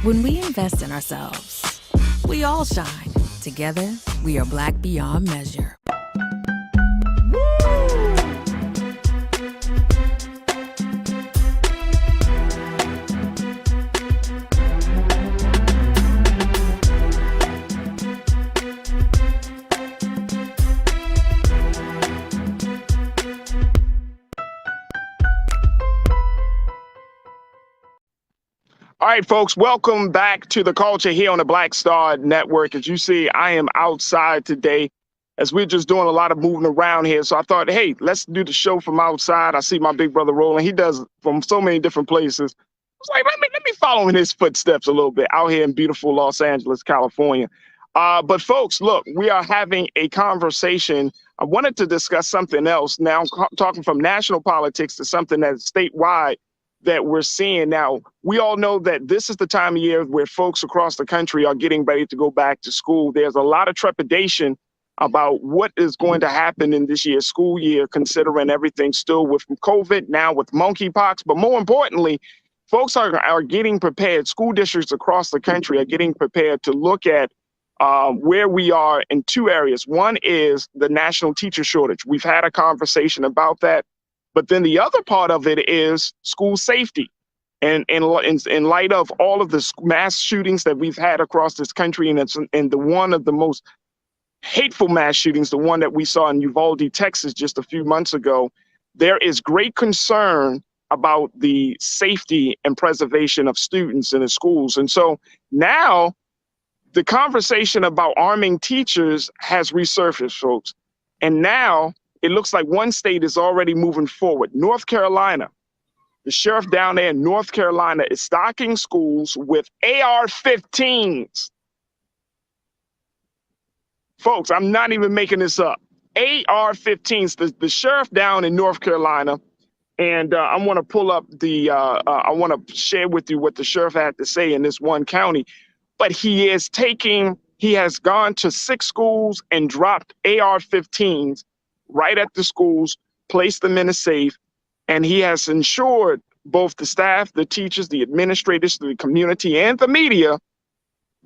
When we invest in ourselves, we all shine. Together, we are Black beyond measure. All right, folks, welcome back to the culture here on the Black Star Network. As you see, I am outside today as we're just doing a lot of moving around here. So I thought, hey, let's do the show from outside. I see my big brother Roland. He does from so many different places. I was like, let me follow in his footsteps a little bit out here in beautiful Los Angeles, California. But folks, look, we are having a conversation. I wanted to discuss something else. Now I'm talking from national politics to something that's statewide that we're seeing now. We all know that this is the time of year where folks across the country are getting ready to go back to school. There's a lot of trepidation about what is going to happen in this year's school year, considering everything still with COVID, now with monkeypox. But more importantly, folks are getting prepared. School districts across the country are getting prepared to look at where we are in two areas. One is the national teacher shortage. We've had a conversation about that. But then the other part of it is school safety. And in light of all of the mass shootings that we've had across this country, and the one of the most hateful mass shootings, the one that we saw in Uvalde, Texas, just a few months ago, there is great concern about the safety and preservation of students in the schools. And so now the conversation about arming teachers has resurfaced, folks. And now it looks like one state is already moving forward. North Carolina, the sheriff down there in North Carolina is stocking schools with AR-15s. Folks, I'm not even making this up. AR-15s, the sheriff down in North Carolina, and I want to pull up I want to share with you what the sheriff had to say in this one county. But he has gone to 6 schools and dropped AR-15s right at the schools, placed them in a safe, and he has ensured both the staff, the teachers, the administrators, the community, and the media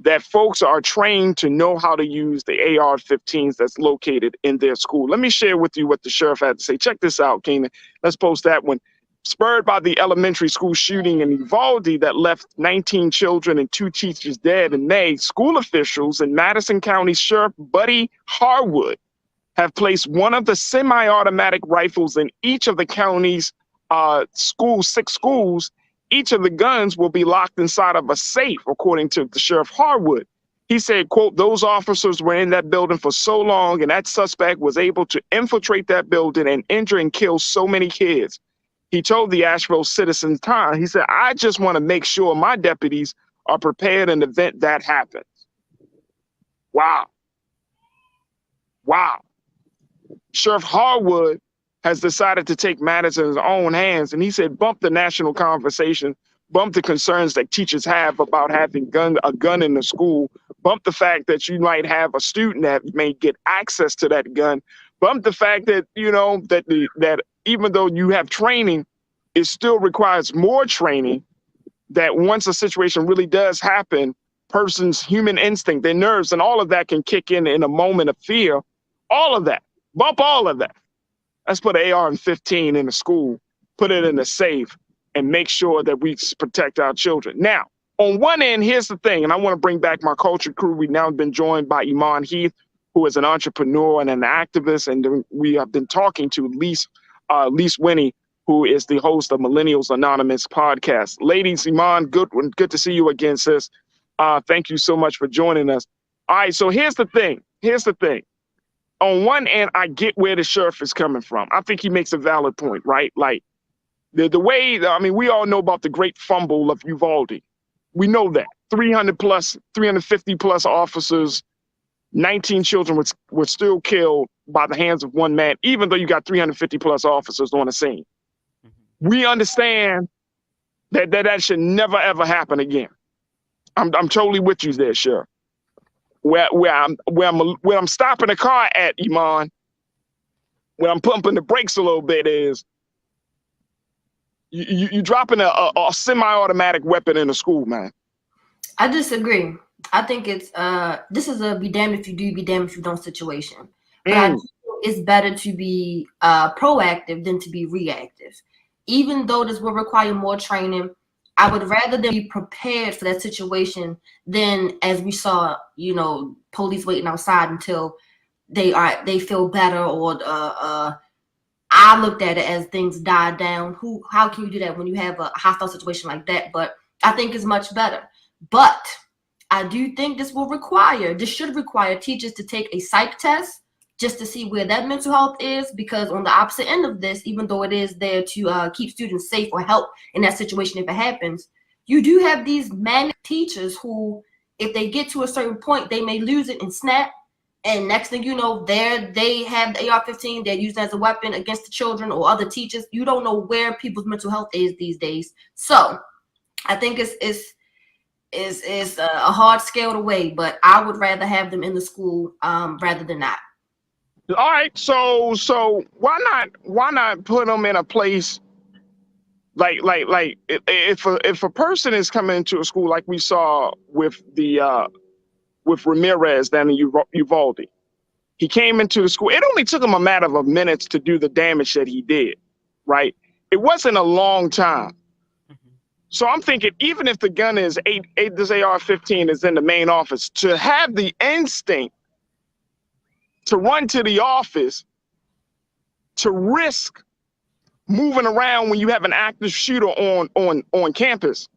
that folks are trained to know how to use the AR-15s that's located in their school. Let me share with you what the sheriff had to say. Check this out, Keenan. Let's post that one. Spurred by the elementary school shooting in Uvalde that left 19 children and 2 teachers dead in May, school officials in Madison County Sheriff Buddy Harwood have placed one of the semi-automatic rifles in each of the county's 6 schools. Each of the guns will be locked inside of a safe, according to the Sheriff Harwood. He said, quote, "Those officers were in that building for so long, and that suspect was able to infiltrate that building and injure and kill so many kids." He told the Asheville Citizen-Times, he said, "I just want to make sure my deputies are prepared in the event that happens." Wow. Wow. Sheriff Harwood has decided to take matters in his own hands. And he said, bump the national conversation, bump the concerns that teachers have about having a gun in the school, bump the fact that you might have a student that may get access to that gun, bump the fact that, that even though you have training, it still requires more training, that once a situation really does happen, person's human instinct, their nerves, and all of that can kick in a moment of fear. All of that. Bump all of that. Let's put an AR-15 in the school, put it in a safe, and make sure that we protect our children. Now, on one end, here's the thing, and I want to bring back my culture crew. We've now been joined by Iman Heath, who is an entrepreneur and an activist, and we have been talking to Lise Winnie, who is the host of Millennials Anonymous podcast. Ladies, Iman, good to see you again, sis. Thank you so much for joining us. All right, so here's the thing. On one end, I get where the sheriff is coming from. I think he makes a valid point, right? Like the way, we all know about the great fumble of Uvalde. We know that 350 plus officers, 19 children were still killed by the hands of one man, even though you got 350 plus officers on the scene. Mm-hmm. We understand that should never, ever happen again. I'm totally with you there, Sheriff. Where I'm stopping the car at, Iman, where I'm pumping the brakes a little bit is you dropping a semi-automatic weapon in the school, man. I disagree. I think it's this is a be damned if you do, be damned if you don't situation. But I do feel it's better to be proactive than to be reactive. Even though this will require more training, I would rather them be prepared for that situation than, as we saw, police waiting outside until they feel better, or I looked at it as things died down. How can you do that when you have a hostile situation like that? But I think it's much better. But I do think this should require teachers to take a psych test just to see where that mental health is, because on the opposite end of this, even though it is there to keep students safe or help in that situation if it happens, you do have these manic teachers who, if they get to a certain point, they may lose it and snap. And next thing you know, they have the AR-15, they're used as a weapon against the children or other teachers. You don't know where people's mental health is these days. So I think it's a hard scale to weigh, but I would rather have them in the school rather than not. All right, so why not put them in a place like if a person is coming into a school like we saw with with Ramirez down in Uvalde. He came into the school. It only took him a matter of minutes to do the damage that he did, right? It wasn't a long time. So I'm thinking, even if the gun is this AR-15 is in the main office, to have the instinct to run to the office, to risk moving around when you have an active shooter on campus,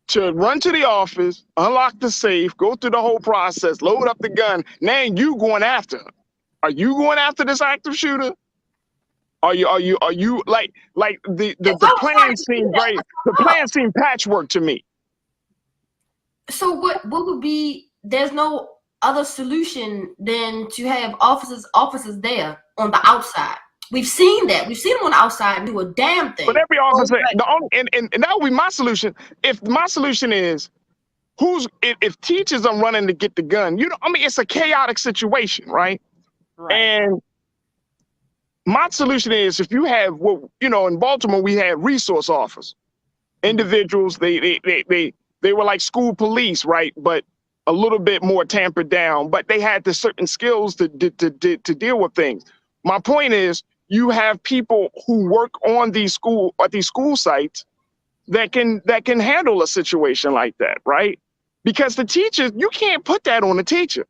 to run to the office, unlock the safe, go through the whole process, load up the gun. Now you going after her. Are you going after this active shooter? Are you like the plan seemed very, the plan seemed patchwork to me. So what would be, there's no other solution than to have officers there on the outside. We've seen that. We've seen them on the outside do a damn thing. But every officer, and that would be my solution. If my solution is, if teachers are running to get the gun, it's a chaotic situation, right? And my solution is, if you have in Baltimore, we had resource officers, individuals, they were like school police, right? But a little bit more tampered down, but they had the certain skills to deal with things. My point is, you have people who work on these school sites that can handle a situation like that, right? Because the teachers, you can't put that on the teacher.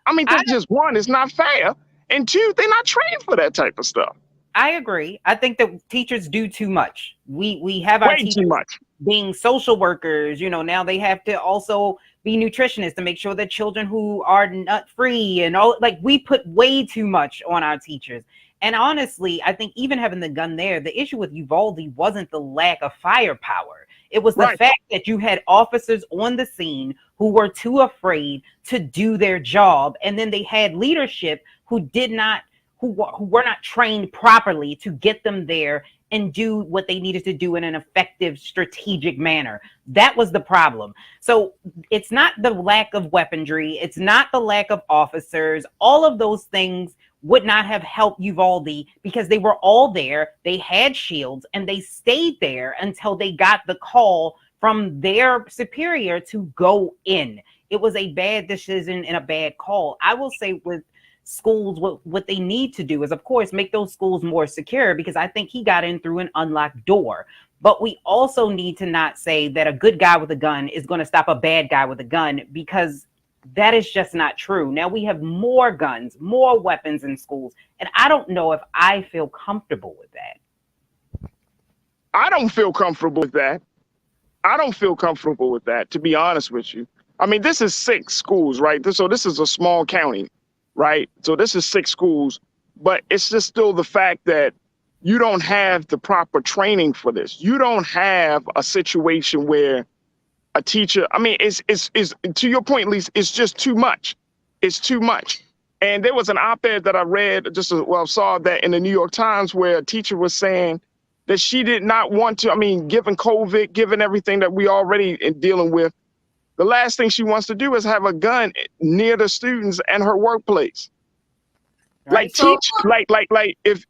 I mean, that's just one, it's not fair. And two, they're not trained for that type of stuff. I agree. I think that teachers do too much. We have our teachers too much being social workers. Now they have to also be nutritionists to make sure that children who are nut free and all, like, we put way too much on our teachers. And honestly, I think even having the gun there, the issue with Uvalde wasn't the lack of firepower. It was the fact that you had officers on the scene who were too afraid to do their job. And then they had leadership who were not trained properly to get them there and do what they needed to do in an effective, strategic manner. That was the problem. So it's not the lack of weaponry. It's not the lack of officers. All of those things would not have helped Uvalde because they were all there. They had shields and they stayed there until they got the call from their superior to go in. It was a bad decision and a bad call. I will say with schools, what they need to do is, of course, make those schools more secure, because I think he got in through an unlocked door. But we also need to not say that a good guy with a gun is going to stop a bad guy with a gun, because that is just not true. Now we have more guns, more weapons in schools, and I don't know if I feel comfortable with that. I don't feel comfortable with that. I don't feel comfortable with that, to be honest with you. I mean, this is 6 schools, right? So this is a small county, right? So this is 6 schools, but it's just still the fact that you don't have the proper training for this. You don't have a situation where a teacher, I mean, it's to your point, Lisa, it's just too much. It's too much. And there was an op-ed that I read, saw that in the New York Times, where a teacher was saying that she did not want to, I mean, given COVID, given everything that we already dealing with, the last thing she wants to do is have a gun near the students and her workplace. Right. Like if,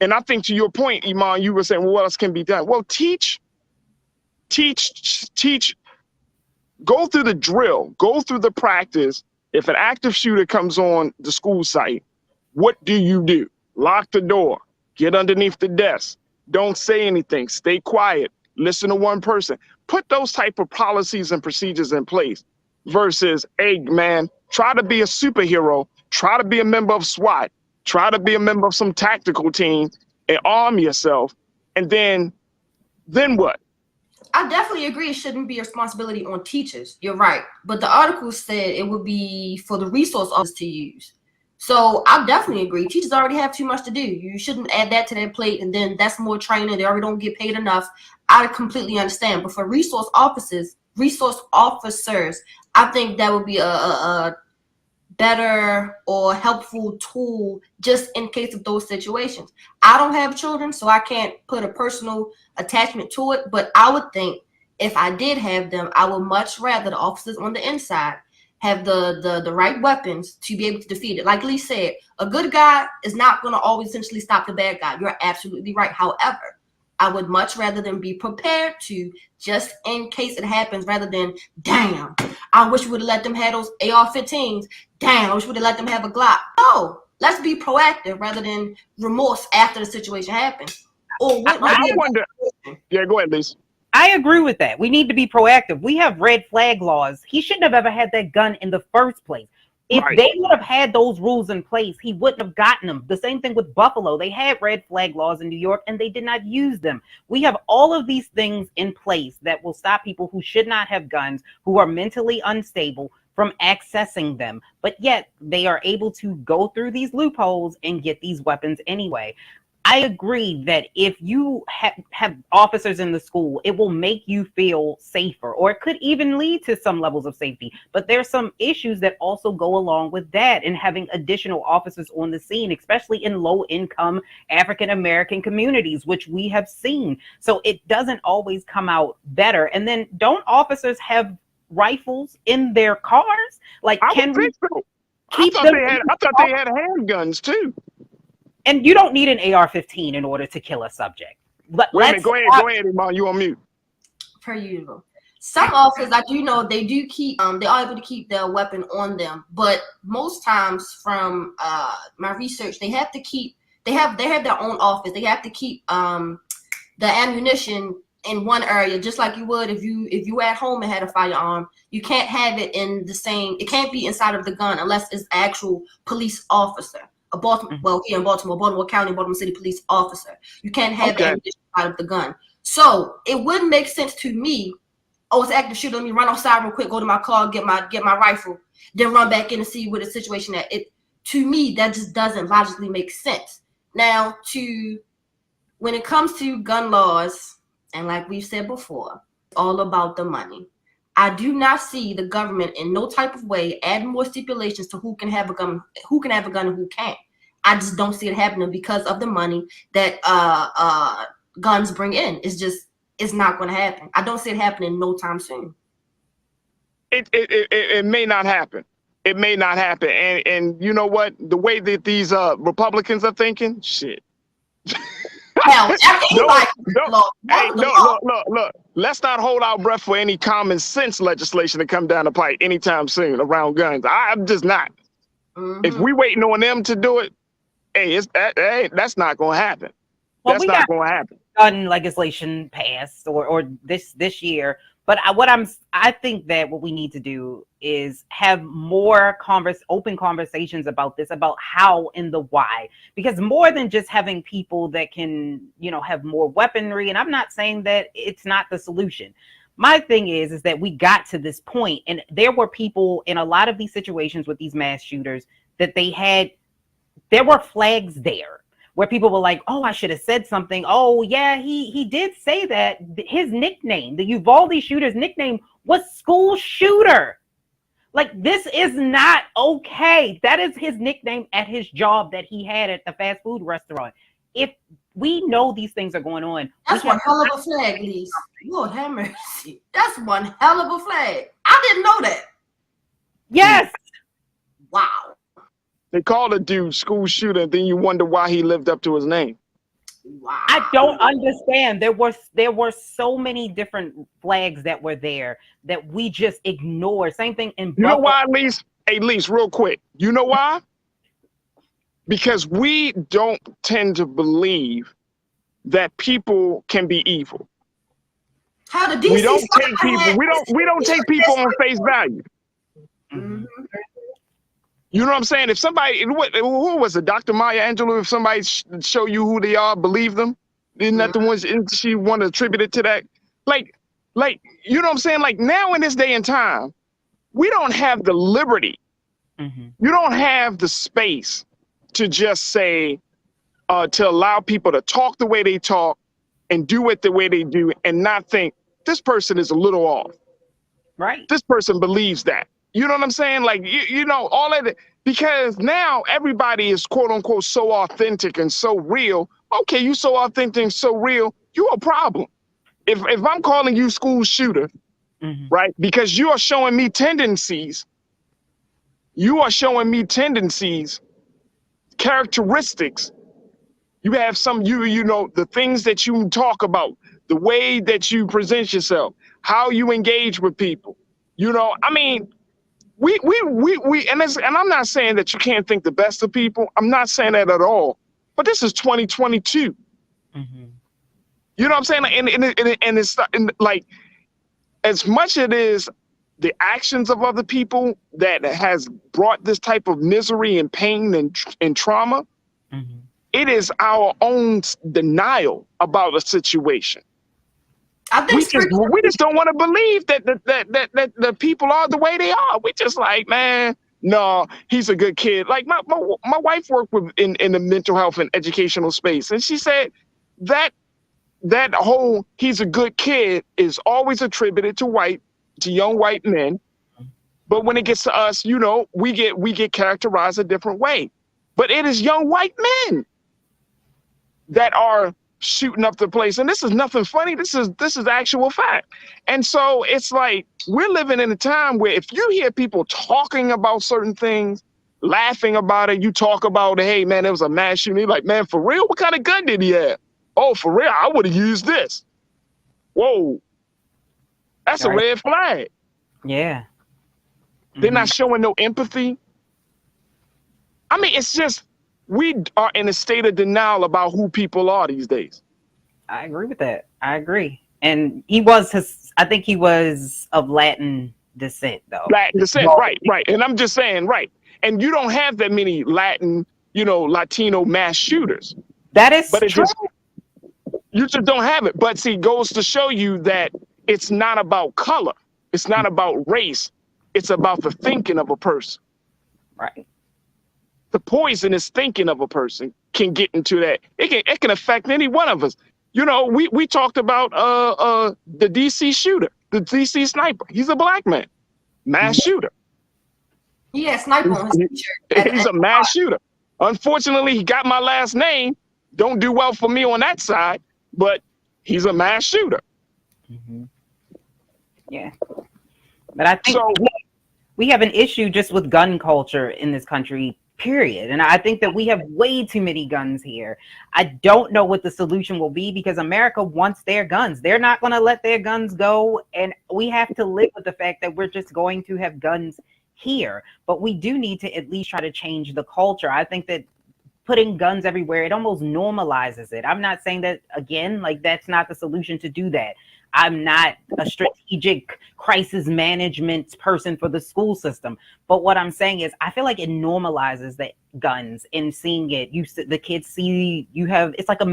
and I think to your point, Iman, you were saying, well, what else can be done? Well, teach go through the drill, go through the practice. If an active shooter comes on the school site, what do you do? Lock the door, get underneath the desk, don't say anything, stay quiet, listen to one person. Put those type of policies and procedures in place versus, hey, man, try to be a superhero, try to be a member of SWAT, try to be a member of some tactical team and arm yourself. And then what? I definitely agree it shouldn't be a responsibility on teachers. You're right. But the article said it would be for the resource officers to use. So I definitely agree. Teachers already have too much to do. You shouldn't add that to their plate, and then that's more training. They already don't get paid enough. I completely understand. But for resource officers, I think that would be a better or helpful tool just in case of those situations. I don't have children, so I can't put a personal attachment to it, but I would think if I did have them, I would much rather the officers on the inside have the right weapons to be able to defeat it. Like Lee said, a good guy is not going to always essentially stop the bad guy. You're absolutely right. However, I would much rather them be prepared to, just in case it happens, rather than, damn, I wish we would have let them have those AR-15s. Damn, I wish we would have let them have a Glock. No, let's be proactive rather than remorse after the situation happens. Or what? I wonder. Yeah, go ahead, Lisa. I agree with that. We need to be proactive. We have red flag laws. He shouldn't have ever had that gun in the first place. If they would have had those rules in place, he wouldn't have gotten them. The same thing with Buffalo. They had red flag laws in New York and they did not use them. We have all of these things in place that will stop people who should not have guns, who are mentally unstable, from accessing them. But yet they are able to go through these loopholes and get these weapons anyway. I agree that if you have officers in the school, it will make you feel safer, or it could even lead to some levels of safety. But there's some issues that also go along with that, and having additional officers on the scene, especially in low-income African-American communities, which we have seen. So it doesn't always come out better. And then don't officers have rifles in their cars? Like, can we keep them? I thought they had handguns too. And you don't need an AR-15 in order to kill a subject. But go ahead, Iman, you on mute. Per usual. Some officers, I do know, they do keep, they are able to keep their weapon on them. But most times, from my research, they have to keep, they have their own office. They have to keep the ammunition in one area, just like you would if you at home and had a firearm. You can't have it in the same. It can't be inside of the gun unless it's actual police officer. Here in Baltimore County, Baltimore City police officer. You can't have ammunition out of the gun. So it wouldn't make sense to me. Oh, it's active shooter. Let me run outside real quick, go to my car, get my rifle, then run back in and see what the situation at. To me, that just doesn't logically make sense. Now, when it comes to gun laws, and like we've said before, it's all about the money. I do not see the government in no type of way adding more stipulations to who can have a gun, and who can't. I just don't see it happening because of the money that guns bring in. It's not going to happen. I don't see it happening no time soon. It may not happen. It may not happen. And you know what? The way that these Republicans are thinking, shit. Hell, look. Let's not hold our breath for any common sense legislation to come down the pipe anytime soon around guns. I'm just not. Mm-hmm. If we waiting on them to do it, that's not going to happen. Well, that's not going to happen. Gun legislation passed or this year, but I think that what we need to do is have more open conversations about this, about how and the why, because more than just having people that can, have more weaponry. And I'm not saying that it's not the solution. My thing is that we got to this point, and there were people in a lot of these situations with these mass shooters that there were flags there where people were like, oh, I should have said something. Oh, yeah, he did say that. His nickname, the Uvalde shooter's nickname was school shooter. Like, this is not okay. That is his nickname at his job that he had at the fast food restaurant. If we know these things are going on. That's one hell of a flag, Lise. Lord have mercy. That's one hell of a flag. I didn't know that. Yes. Wow. They called a dude school shooter, and then you wonder why he lived up to his name. Wow. I don't understand. There were so many different flags that were there that we just ignored. Same thing in You know Buffalo. why, Elise, real quick. You know why? Because we don't tend to believe that people can be evil. How the DC We don't take sniper people. had- We don't take people on face value. Mhm. You know what I'm saying? If somebody, who was it, Dr. Maya Angelou? If somebody show you who they are, believe them. Isn't that the ones she want to attribute it to that? Like, you know what I'm saying? Like now in this day and time, we don't have the liberty. Mm-hmm. You don't have the space to just say, to allow people to talk the way they talk and do it the way they do and not think this person is a little off. Right. This person believes that. You know what I'm saying? Like, you know, all of it, because now everybody is quote unquote so authentic and so real. Okay, you so authentic and so real, you're a problem. If I'm calling you school shooter, right, because you are showing me tendencies, characteristics. You have some, you know, the things that you talk about, the way that you present yourself, how you engage with people. You know, I mean, we and I'm not saying that you can't think the best of people. I'm not saying that at all. But this is 2022. Mm-hmm. You know what I'm saying? And it's like, as much it is the actions of other people that has brought this type of misery and pain and trauma, it is our own denial about a situation. I think We just don't want to believe that the people are the way they are. We just like, man, no, he's a good kid. Like my wife worked in the mental health and educational space, and she said that whole he's a good kid is always attributed to young white men, but when it gets to us, you know, we get characterized a different way. But it is young white men that are shooting up the place, and this is nothing funny. This is actual fact. And so it's like we're living in a time where if you hear people talking about certain things, laughing about it, you talk about, hey man, there was a mass shooting. You're like, man, for real? What kind of gun did he have? Oh, for real? I would have used this. Whoa, that's a red flag. Yeah. They're not showing no empathy. I mean, it's just we are in a state of denial about who people are these days. I agree with that. I agree. And I think he was of Latin descent, though. Latin descent, right. And I'm just saying, right. And you don't have that many Latino mass shooters. That is true. You just don't have it. But see, goes to show you that it's not about color. It's not about race. It's about the thinking of a person. Right. The poisonous thinking of a person can get into that. It can affect any one of us. You know, we talked about the DC shooter, the DC sniper. He's a black man, mass shooter. Yeah, sniper on his t-shirt. He's a mass shooter. Unfortunately, he got my last name. Don't do well for me on that side, but he's a mass shooter. Yeah. But I think we have an issue just with gun culture in this country, period. And I think that we have way too many guns here. I don't know what the solution will be because America wants their guns. They're not going to let their guns go. And we have to live with the fact that we're just going to have guns here. But we do need to at least try to change the culture. I think that putting guns everywhere, it almost normalizes it. I'm not saying that, again, like that's not the solution to do that. I'm not a strategic crisis management person for the school system. But what I'm saying is I feel like it normalizes the guns and seeing it. The kids see it's like a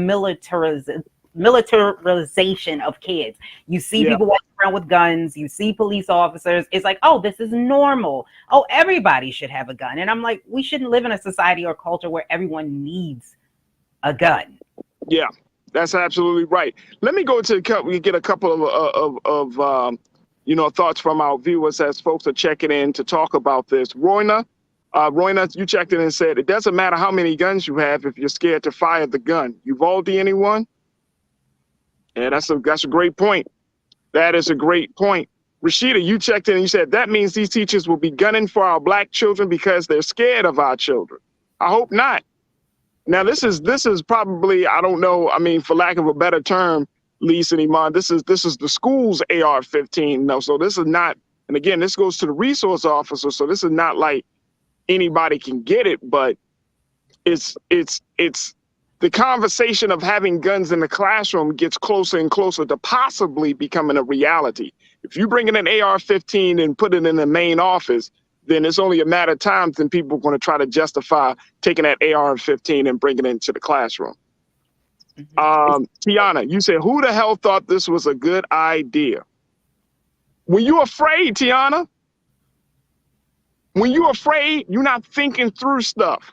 militarization of kids. You see people walking around with guns. You see police officers. It's like, oh, this is normal. Oh, everybody should have a gun. And I'm like, we shouldn't live in a society or culture where everyone needs a gun. Yeah. That's absolutely right. Let me go to we get a couple of thoughts from our viewers as folks are checking in to talk about this. Royna, you checked in and said it doesn't matter how many guns you have if you're scared to fire the gun. Uvalde, anyone? Yeah, that's a great point. That is a great point. Rashida, you checked in and you said that means these teachers will be gunning for our black children because they're scared of our children. I hope not. Now this is probably, I don't know, I mean, for lack of a better term, Lisa and Iman, this is the school's AR-15. No, so this is not, and again, this goes to the resource officer. So this is not like anybody can get it, but it's the conversation of having guns in the classroom gets closer and closer to possibly becoming a reality. If you bring in an AR-15 and put it in the main office, then it's only a matter of time then people are going to try to justify taking that AR-15 and bringing it into the classroom. Tiana, you said, who the hell thought this was a good idea? Were you afraid, Tiana? When you're afraid, you're not thinking through stuff.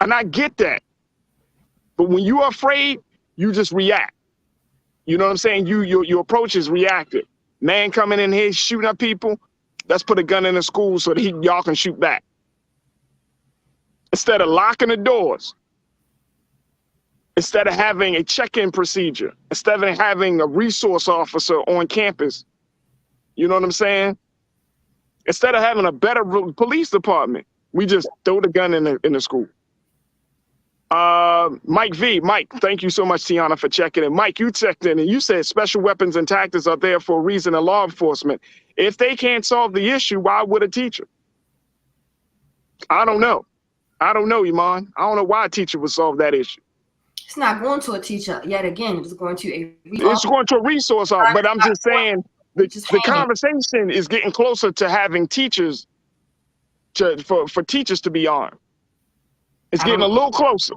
And I get that. But when you're afraid, you just react. You know what I'm saying? Your approach is reactive. Man coming in here shooting at people, let's put a gun in the school so that y'all can shoot back. Instead of locking the doors, instead of having a check-in procedure, instead of having a resource officer on campus, you know what I'm saying? Instead of having a better police department, we just throw the gun in the school. Mike, thank you so much, Tiana, for checking in. Mike, you checked in and you said special weapons and tactics are there for a reason in law enforcement. If they can't solve the issue, why would a teacher? I don't know. I don't know, Iman. I don't know why a teacher would solve that issue. It's not going to a teacher yet again. It's going to a resource officer. But I'm just saying the conversation is getting closer to having teachers for teachers to be armed. It's getting a little closer.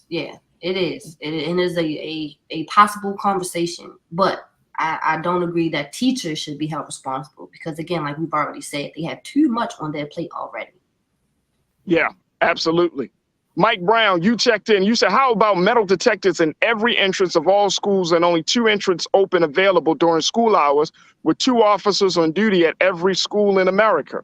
Yeah, it is. It is a possible conversation, but I don't agree that teachers should be held responsible because, again, like we've already said, they have too much on their plate already. Yeah, absolutely. Mike Brown, you checked in. You said, how about metal detectors in every entrance of all schools and only 2 entrances open available during school hours with 2 officers on duty at every school in America?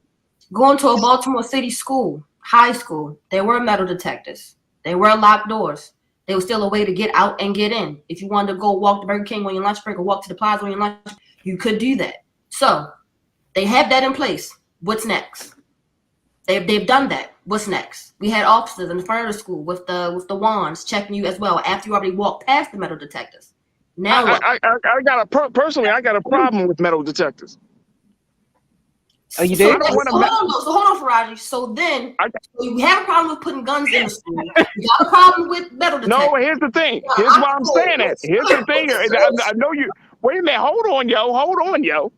Going to a Baltimore City school, high school, there were metal detectors. There were locked doors. There was still a way to get out and get in. If you wanted to go walk to Burger King on your lunch break or walk to the plaza on your lunch, you could do that. So they have that in place. What's next? They've done that. What's next? We had officers in the front of the school with the wands checking you as well after you already walked past the metal detectors. Now what? I got a problem with metal detectors. Oh, you do? So hold on, Farajii. So then you have a problem with putting guns in the school. You got a problem with metal detectors. No, here's the thing. Here's why I'm saying it. Here's the thing. I know you. Wait a minute. Hold on, yo.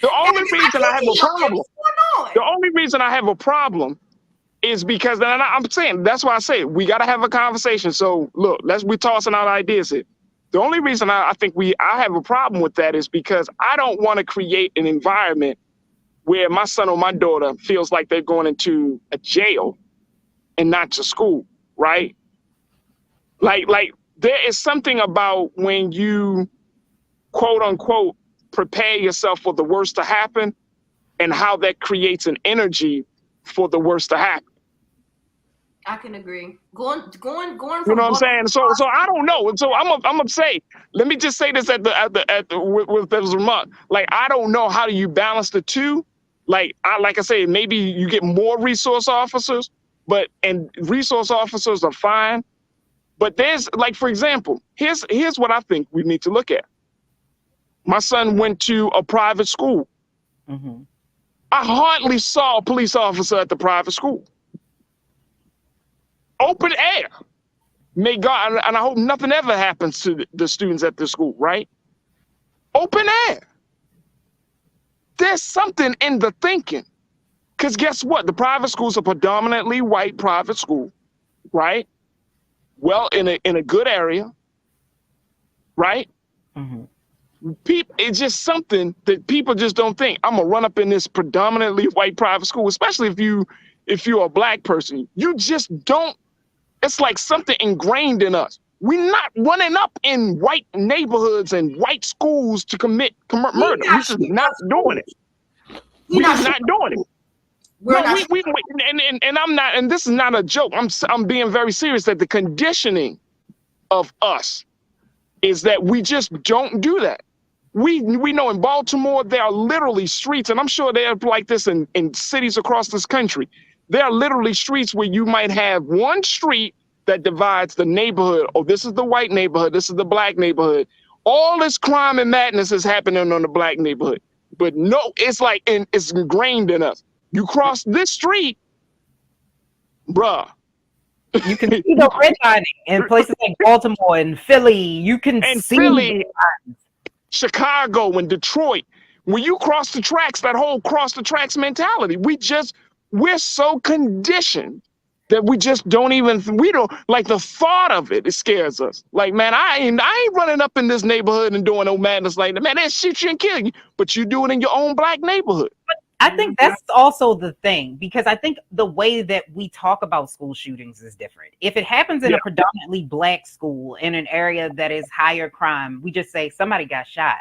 The only reason I have a problem. The only reason I have a problem is because I'm saying that's why I say we got to have a conversation. So look, we're tossing out ideas here. The only reason I think I have a problem with that is because I don't want to create an environment where my son or my daughter feels like they're going into a jail and not to school, right? Like there is something about when you quote unquote prepare yourself for the worst to happen and how that creates an energy for the worst to happen. I can agree. Going. You know what I'm saying? So I don't know. So I'm gonna say. Let me just say this with this remark. Like I don't know how do you balance the two. Like I say, maybe you get more resource officers, and resource officers are fine. But there's like, for example, here's what I think we need to look at. My son went to a private school. Mm-hmm. I hardly saw a police officer at the private school. Open air. May God, and I hope nothing ever happens to the students at the school, right? Open air. There's something in the thinking. Because guess what? The private schools are predominantly white private school, right? Well, in a good area, right? Mm-hmm. It's just something that people just don't think. I'm gonna run up in this predominantly white private school, especially if you're a black person. You just don't. It's like something ingrained in us. We're not running up in white neighborhoods and white schools to commit murder. We're just not doing it. We're just not doing it. And I'm not. And this is not a joke. I'm being very serious. That the conditioning of us is that we just don't do that. We know in Baltimore there are literally streets, and I'm sure they're like this in cities across this country. There are literally streets where you might have one street that divides the neighborhood. Oh, this is the white neighborhood. This is the black neighborhood. All this crime and madness is happening on the black neighborhood. But no, it's like, it's ingrained in us. You cross this street, bruh. You can see the redlining in places like Baltimore and Philly. You can see Philly, Chicago and Detroit. When you cross the tracks, that whole cross the tracks mentality, we're so conditioned that we just don't like the thought of it. It scares us. Like, man, I ain't running up in this neighborhood and doing no madness like that. Man, they'll shoot you and kill you, but you do it in your own black neighborhood. But I think that's also the thing, because I think the way that we talk about school shootings is different. If it happens in a predominantly black school in an area that is higher crime, we just say somebody got shot.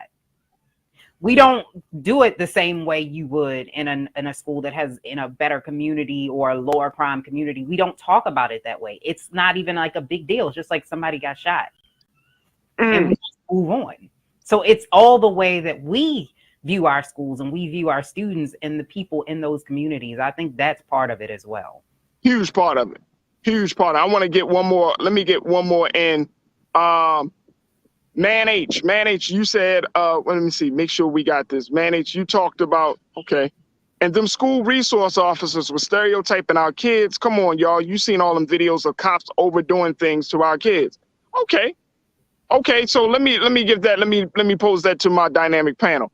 We don't do it the same way you would in a school that has in a better community or a lower crime community. We don't talk about it that way. It's not even like a big deal. It's just like somebody got shot and we just move on. So it's all the way that we view our schools and we view our students and the people in those communities. I think that's part of it as well. Huge part of it. Huge part. I want to get one more. Let me get one more in. Man H, you said, let me see, make sure we got this. Man H, you talked about, okay. And them school resource officers were stereotyping our kids. Come on, y'all. You seen all them videos of cops overdoing things to our kids. Okay. Okay, so let me give that, let me pose that to my dynamic panel.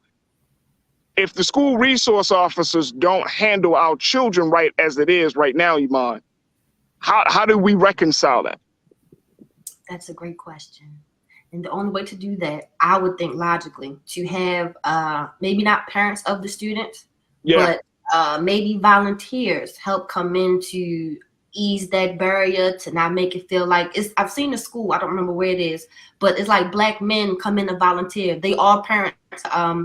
If the school resource officers don't handle our children right as it is right now, Iman, how do we reconcile that? That's a great question. And the only way to do that, I would think logically, to have maybe not parents of the students, but maybe volunteers help come in to ease that barrier, to not make it feel like it's. I've seen a school, I don't remember where it is, but it's like black men come in to volunteer. They all parents,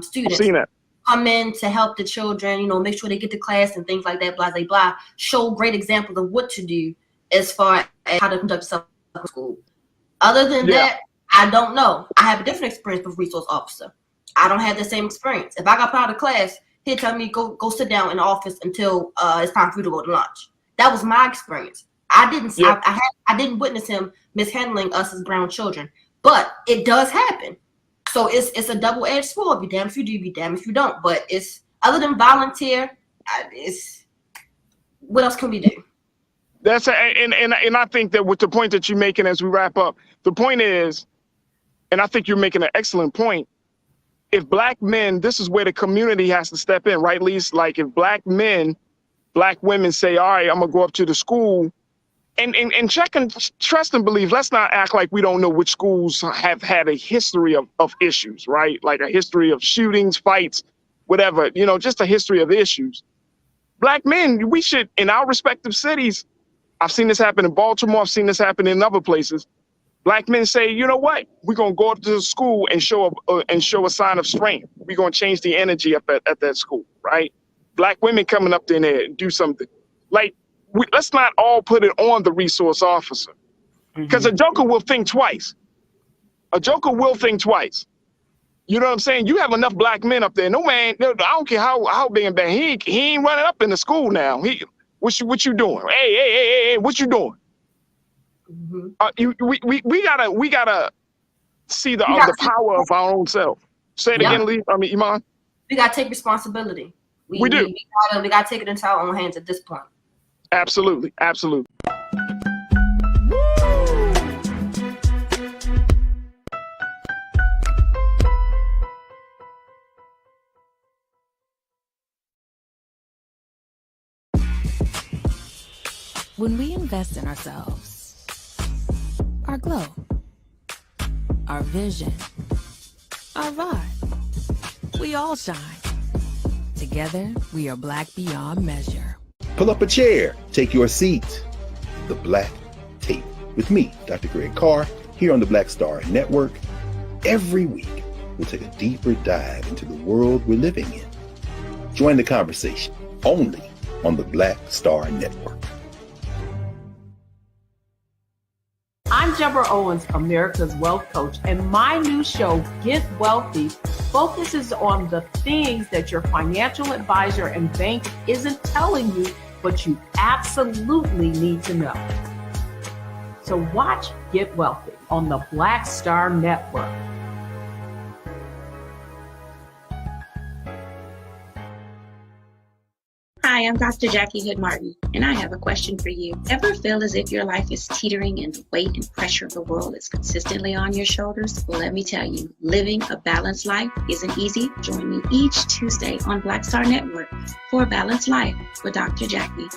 students. I've seen that. Come in to help the children, you know, make sure they get to class and things like that, blah, blah, blah. Show great examples of what to do as far as how to conduct yourself in school. Other than that, I don't know. I have a different experience with resource officer. I don't have the same experience. If I got put out of class, he'd tell me, go sit down in the office until it's time for you to go to lunch. That was my experience. I didn't witness him mishandling us as brown children, but it does happen. So it's a double-edged sword. Be damned if you do, be damned if you don't. But it's, other than volunteer, it's, what else can we do? That's and I think that with the point that you're making as we wrap up, the point is, and I think you're making an excellent point. If black men, this is where the community has to step in, right, Lise? Like if black men, black women say, all right, I'm gonna go up to the school and check and trust and believe. Let's not act like we don't know which schools have had a history of issues, right? Like a history of shootings, fights, whatever, you know, just a history of issues. Black men, we should, in our respective cities, I've seen this happen in Baltimore, I've seen this happen in other places. Black men say, you know what? We're gonna go up to the school and show a sign of strength. We're gonna change the energy up at that school, right? Black women coming up in there and do something. Like, let's not all put it on the resource officer, because a joker will think twice. A joker will think twice. You know what I'm saying? You have enough black men up there. No man, I don't care how big and bad. He ain't running up in the school now. What you doing? Hey, what you doing? We gotta see the power of our own self. Say it again, Lee. I mean, Iman. We gotta take responsibility. We do. We gotta take it into our own hands at this point. Absolutely, absolutely. When we invest in ourselves, our glow, our vision, our vibe, we all shine. Together, we are black beyond measure. Pull up a chair, take your seat. The Black Tape with me, Dr. Greg Carr, here on the Black Star Network. Every week, we'll take a deeper dive into the world we're living in. Join the conversation only on the Black Star Network. I'm Deborah Owens, America's Wealth Coach, and my new show, Get Wealthy, focuses on the things that your financial advisor and bank isn't telling you but you absolutely need to know. So watch Get Wealthy on the Black Star Network. Hi, I'm Dr. Jackie Hood Martin, and I have a question for you. Ever feel as if your life is teetering and the weight and pressure of the world is consistently on your shoulders? Well, let me tell you, living a balanced life isn't easy. Join me each Tuesday on Black Star Network for A Balanced Life with Dr. Jackie.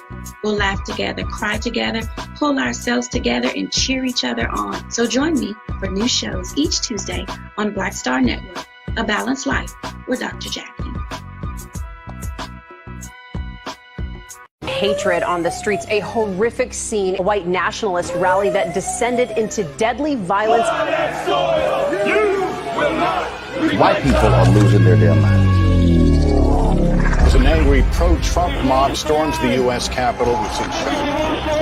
We'll laugh together, cry together, pull ourselves together, and cheer each other on. So join me for new shows each Tuesday on Black Star Network, A Balanced Life with Dr. Jackie. Hatred on the streets, a horrific scene, a white nationalist rally that descended into deadly violence. White people are losing their damn minds. An angry pro-Trump mob storms the U.S. Capitol.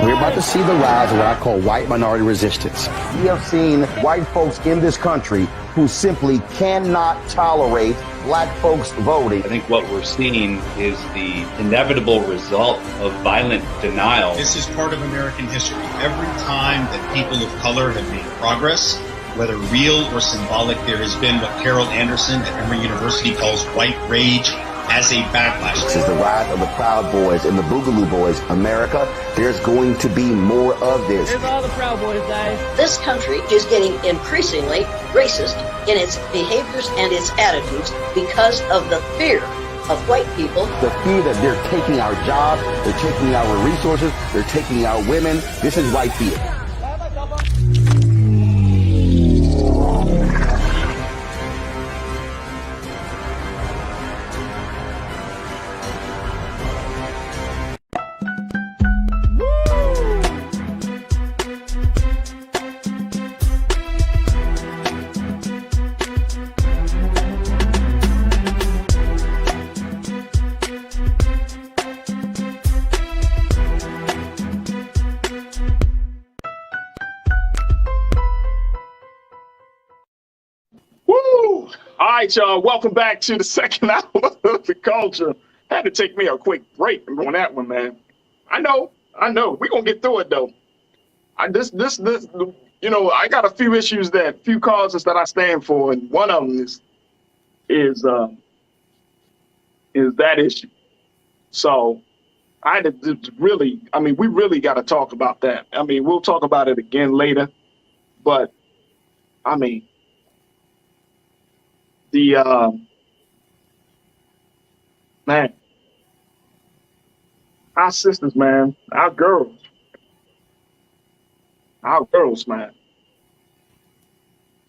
We're about to see the rise of what I call white minority resistance. We have seen white folks in this country who simply cannot tolerate black folks voting. I think what we're seeing is the inevitable result of violent denial. This is part of American history. Every time that people of color have made progress, whether real or symbolic, there has been what Carol Anderson at Emory University calls white rage as a backlash. This is the rise of the Proud Boys and the Boogaloo Boys. America, there's going to be more of this. Here's all the Proud Boys, guys. This country is getting increasingly racist in its behaviors and its attitudes because of the fear of white people. The fear that they're taking our jobs, they're taking our resources, they're taking our women. This is white fear. All right, y'all. Welcome back to the second hour of the culture. Had to take me a quick break on that one, man. I know. We're gonna get through it though. I got a few issues few causes that I stand for, and one of them is that issue. So I had to we really got to talk about that. I mean, we'll talk about it again later, but I mean, man, our sisters, man, our girls, man,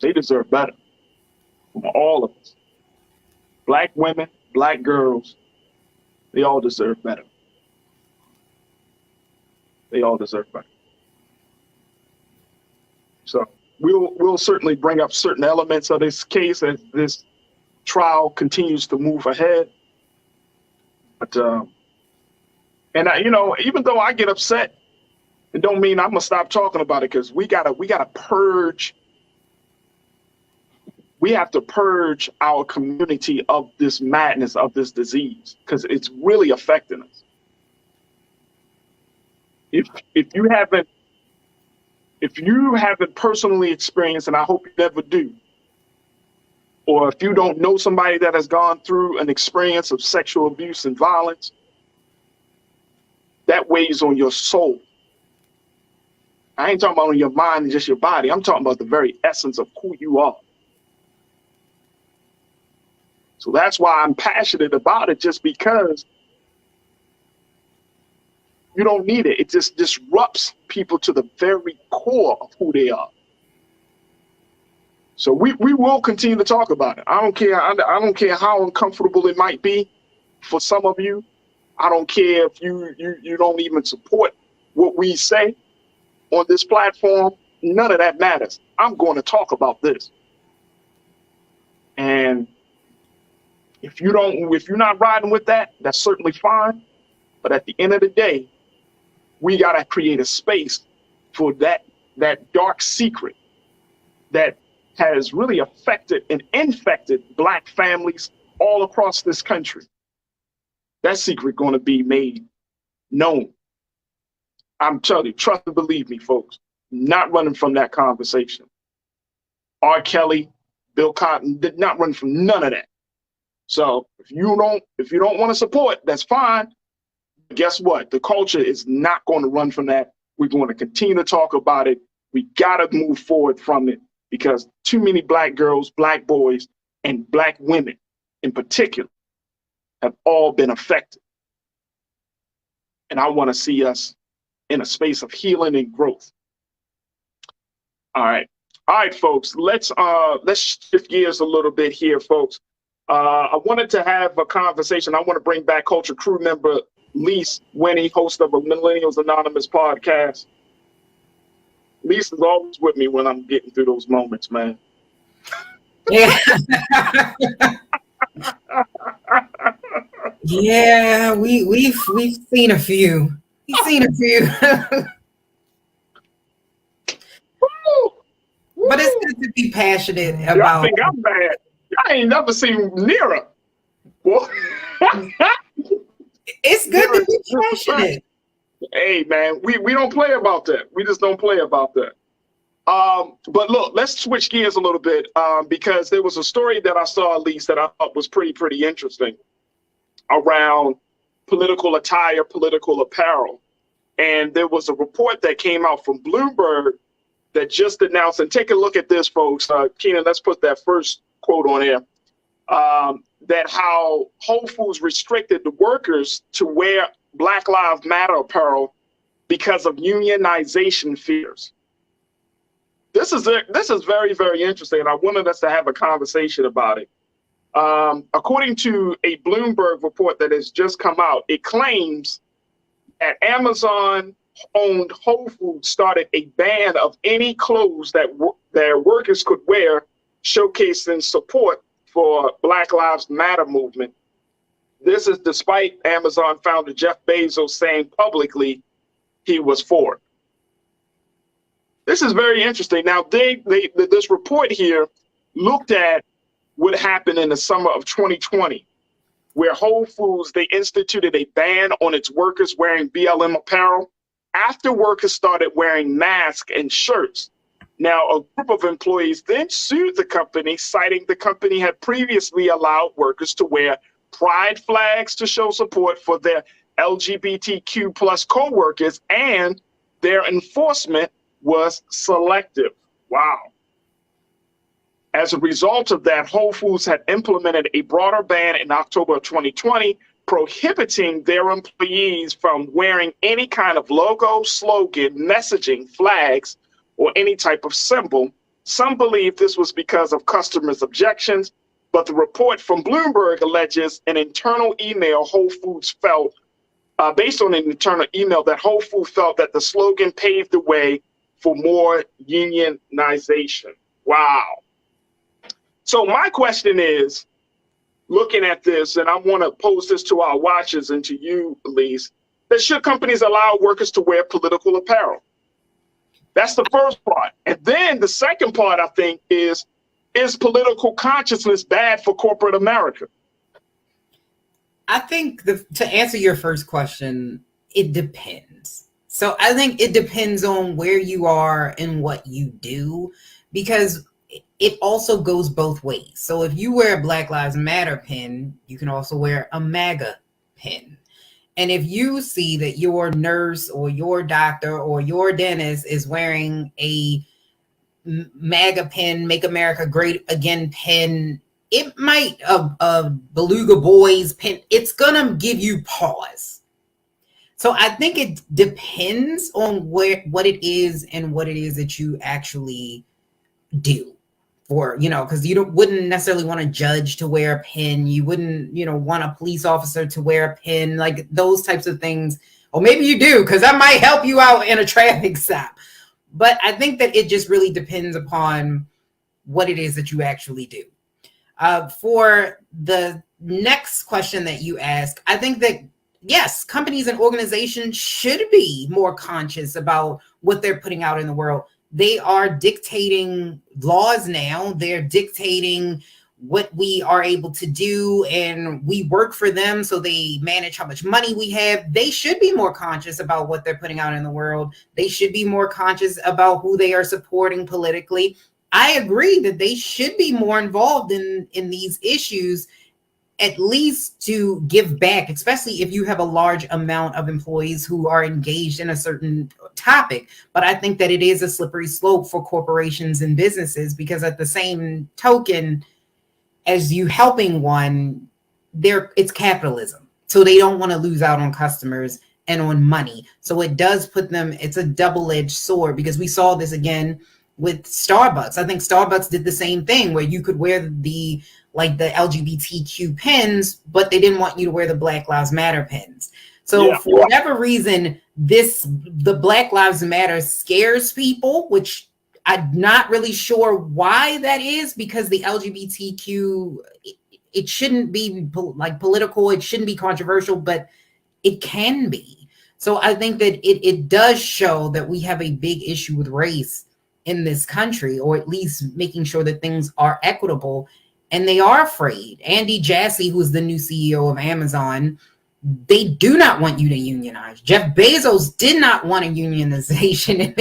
they deserve better from all of us. Black women, black girls, they all deserve better. They all deserve better. So we'll certainly bring up certain elements of this case as this trial continues to move ahead. But even though I get upset, it don't mean I'm gonna stop talking about it, because we gotta purge. We have to purge our community of this madness, of this disease, because it's really affecting us. If you haven't personally experienced, and I hope you never do, or if you don't know somebody that has gone through an experience of sexual abuse and violence, that weighs on your soul. I ain't talking about on your mind and just your body. I'm talking about the very essence of who you are. So that's why I'm passionate about it, just because you don't need it. It just disrupts people to the very core of who they are. So we will continue to talk about it. I don't care. I don't care how uncomfortable it might be for some of you. I don't care if you don't even support what we say on this platform. None of that matters. I'm going to talk about this. And if you're not riding with that, that's certainly fine. But at the end of the day, we got to create a space for that dark secret that has really affected and infected Black families all across this country. That secret going to be made known. I'm telling you, trust and believe me, folks, not running from that conversation. R. Kelly, Bill Cotton did not run from none of that. So if you don't want to support, that's fine. But guess what? The culture is not going to run from that. We're going to continue to talk about it. We got to move forward from it because too many Black girls, Black boys, and Black women in particular have all been affected. And I want to see us in a space of healing and growth. All right, folks. Let's shift gears a little bit here, folks. I wanted to have a conversation. I want to bring back Culture Crew member Lise Winnie, host of a Millennials Anonymous podcast. Lise is always with me when I'm getting through those moments, man. Yeah. Yeah, we've seen a few. We've seen a few. But it's good to be passionate about. I think I'm bad. I ain't never seen nearer. Well, it's good to be passionate. Hey, man, we don't play about that. We just don't play about that. But look, let's switch gears a little bit because there was a story that I saw, at least, that I thought was pretty interesting around political attire, political apparel. And there was a report that came out from Bloomberg that just announced, and take a look at this, folks. Keenan, let's put that first quote on there, that how Whole Foods restricted the workers to wear Black Lives Matter apparel because of unionization fears. This is very, very interesting, and I wanted us to have a conversation about it. According to a Bloomberg report that has just come out, it claims that Amazon-owned Whole Foods started a ban of any clothes that their workers could wear, showcasing support for Black Lives Matter movement. This is despite Amazon founder Jeff Bezos saying publicly he was for it. This is very interesting. Now, this report here looked at what happened in the summer of 2020, where Whole Foods, they instituted a ban on its workers wearing BLM apparel after workers started wearing masks and shirts. Now, a group of employees then sued the company, citing the company had previously allowed workers to wear pride flags to show support for their LGBTQ plus co-workers, and their enforcement was selective. Wow. As a result of that, Whole Foods had implemented a broader ban in October of 2020, prohibiting their employees from wearing any kind of logo, slogan, messaging, flags, or any type of symbol. Some believe this was because of customers' objections, but the report from Bloomberg alleges an internal email Whole Foods felt, based on an internal email, that Whole Foods felt that the slogan paved the way for more unionization. Wow. So my question is, looking at this, and I want to pose this to our watchers and to you, Elise, that should companies allow workers to wear political apparel? That's the first part. And then the second part, I think, is political consciousness bad for corporate America? I think to answer your first question, it depends. So I think it depends on where you are and what you do, because it also goes both ways. So if you wear a Black Lives Matter pin, you can also wear a MAGA pin. And if you see that your nurse or your doctor or your dentist is wearing a MAGA pin, Make America Great Again pin, it might a Beluga Boys pin, it's gonna give you pause. So I think it depends on what it is and what it is that you actually do. For, because you wouldn't necessarily want a judge to wear a pin. You wouldn't, want a police officer to wear a pin, like those types of things. Or maybe you do, because that might help you out in a traffic stop. But I think that it just really depends upon what it is that you actually do. For the next question that you ask, I think that, yes, companies and organizations should be more conscious about what they're putting out in the world. They are dictating laws now. They're dictating what we are able to do, and we work for them, so they manage how much money we have. They should be more conscious about what they're putting out in the world. They should be more conscious about who they are supporting politically. I agree that they should be more involved in these issues, at least to give back, especially if you have a large amount of employees who are engaged in a certain topic. But I think that it is a slippery slope for corporations and businesses, because at the same token, as you helping one, it's capitalism. So they don't want to lose out on customers and on money. So it does put them, it's a double-edged sword, because we saw this again with Starbucks. I think Starbucks did the same thing, where you could wear the LGBTQ pins, but they didn't want you to wear the Black Lives Matter pins. So for whatever reason, the Black Lives Matter scares people, which I'm not really sure why that is, because the LGBTQ, it shouldn't be like political, it shouldn't be controversial, but it can be. So I think that it does show that we have a big issue with race in this country, or at least making sure that things are equitable. And they are afraid. Andy Jassy, who's the new CEO of Amazon, they do not want you to unionize. Jeff Bezos did not want a unionization in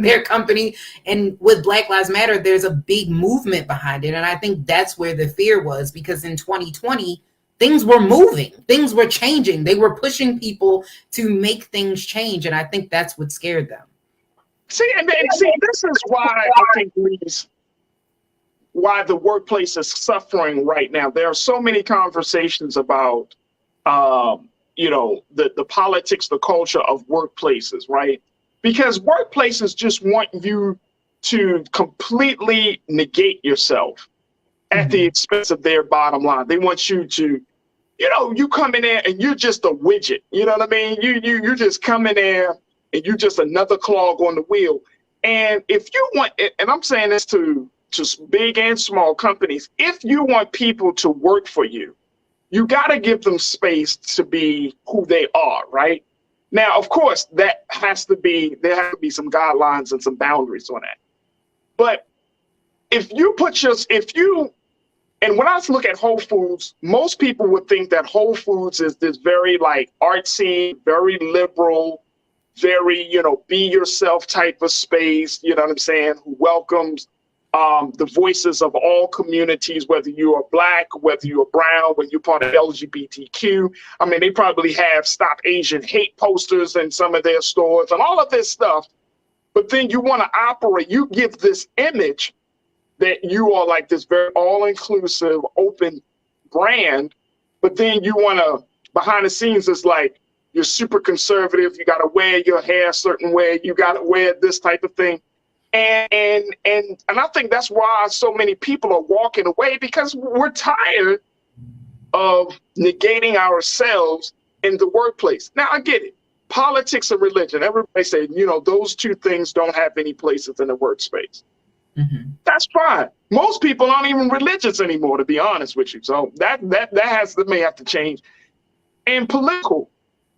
their company. And with Black Lives Matter, there's a big movement behind it. And I think that's where the fear was, because in 2020, things were moving, things were changing. They were pushing people to make things change. And I think that's what scared them. See, this is why I think why the workplace is suffering right now. There are so many conversations about, the politics, the culture of workplaces, right? Because workplaces just want you to completely negate yourself at the expense of their bottom line. They want you to, you come in there and you're just a widget. You know what I mean? You just come in there and you're just another clog on the wheel. And if you want, and I'm saying this to big and small companies, if you want people to work for you, you got to give them space to be who they are, right? Now, of course, there has to be some guidelines and some boundaries on that. But and when I look at Whole Foods, most people would think that Whole Foods is this very like artsy, very liberal, very, be yourself type of space, you know what I'm saying, who welcomes the voices of all communities, whether you are Black, whether you're brown, whether you're part of LGBTQ. I mean, they probably have Stop Asian Hate posters in some of their stores and all of this stuff. But then you want to operate, you give this image that you are like this very all-inclusive, open brand, but then you want to, behind the scenes, it's like, you're super conservative, you got to wear your hair a certain way, you got to wear this type of thing. And I think that's why so many people are walking away, because we're tired of negating ourselves in the workplace. Now, I get it. Politics and religion, everybody say, those two things don't have any places in the workspace. Mm-hmm. That's fine. Most people aren't even religious anymore, to be honest with you. So that may have to change. And political,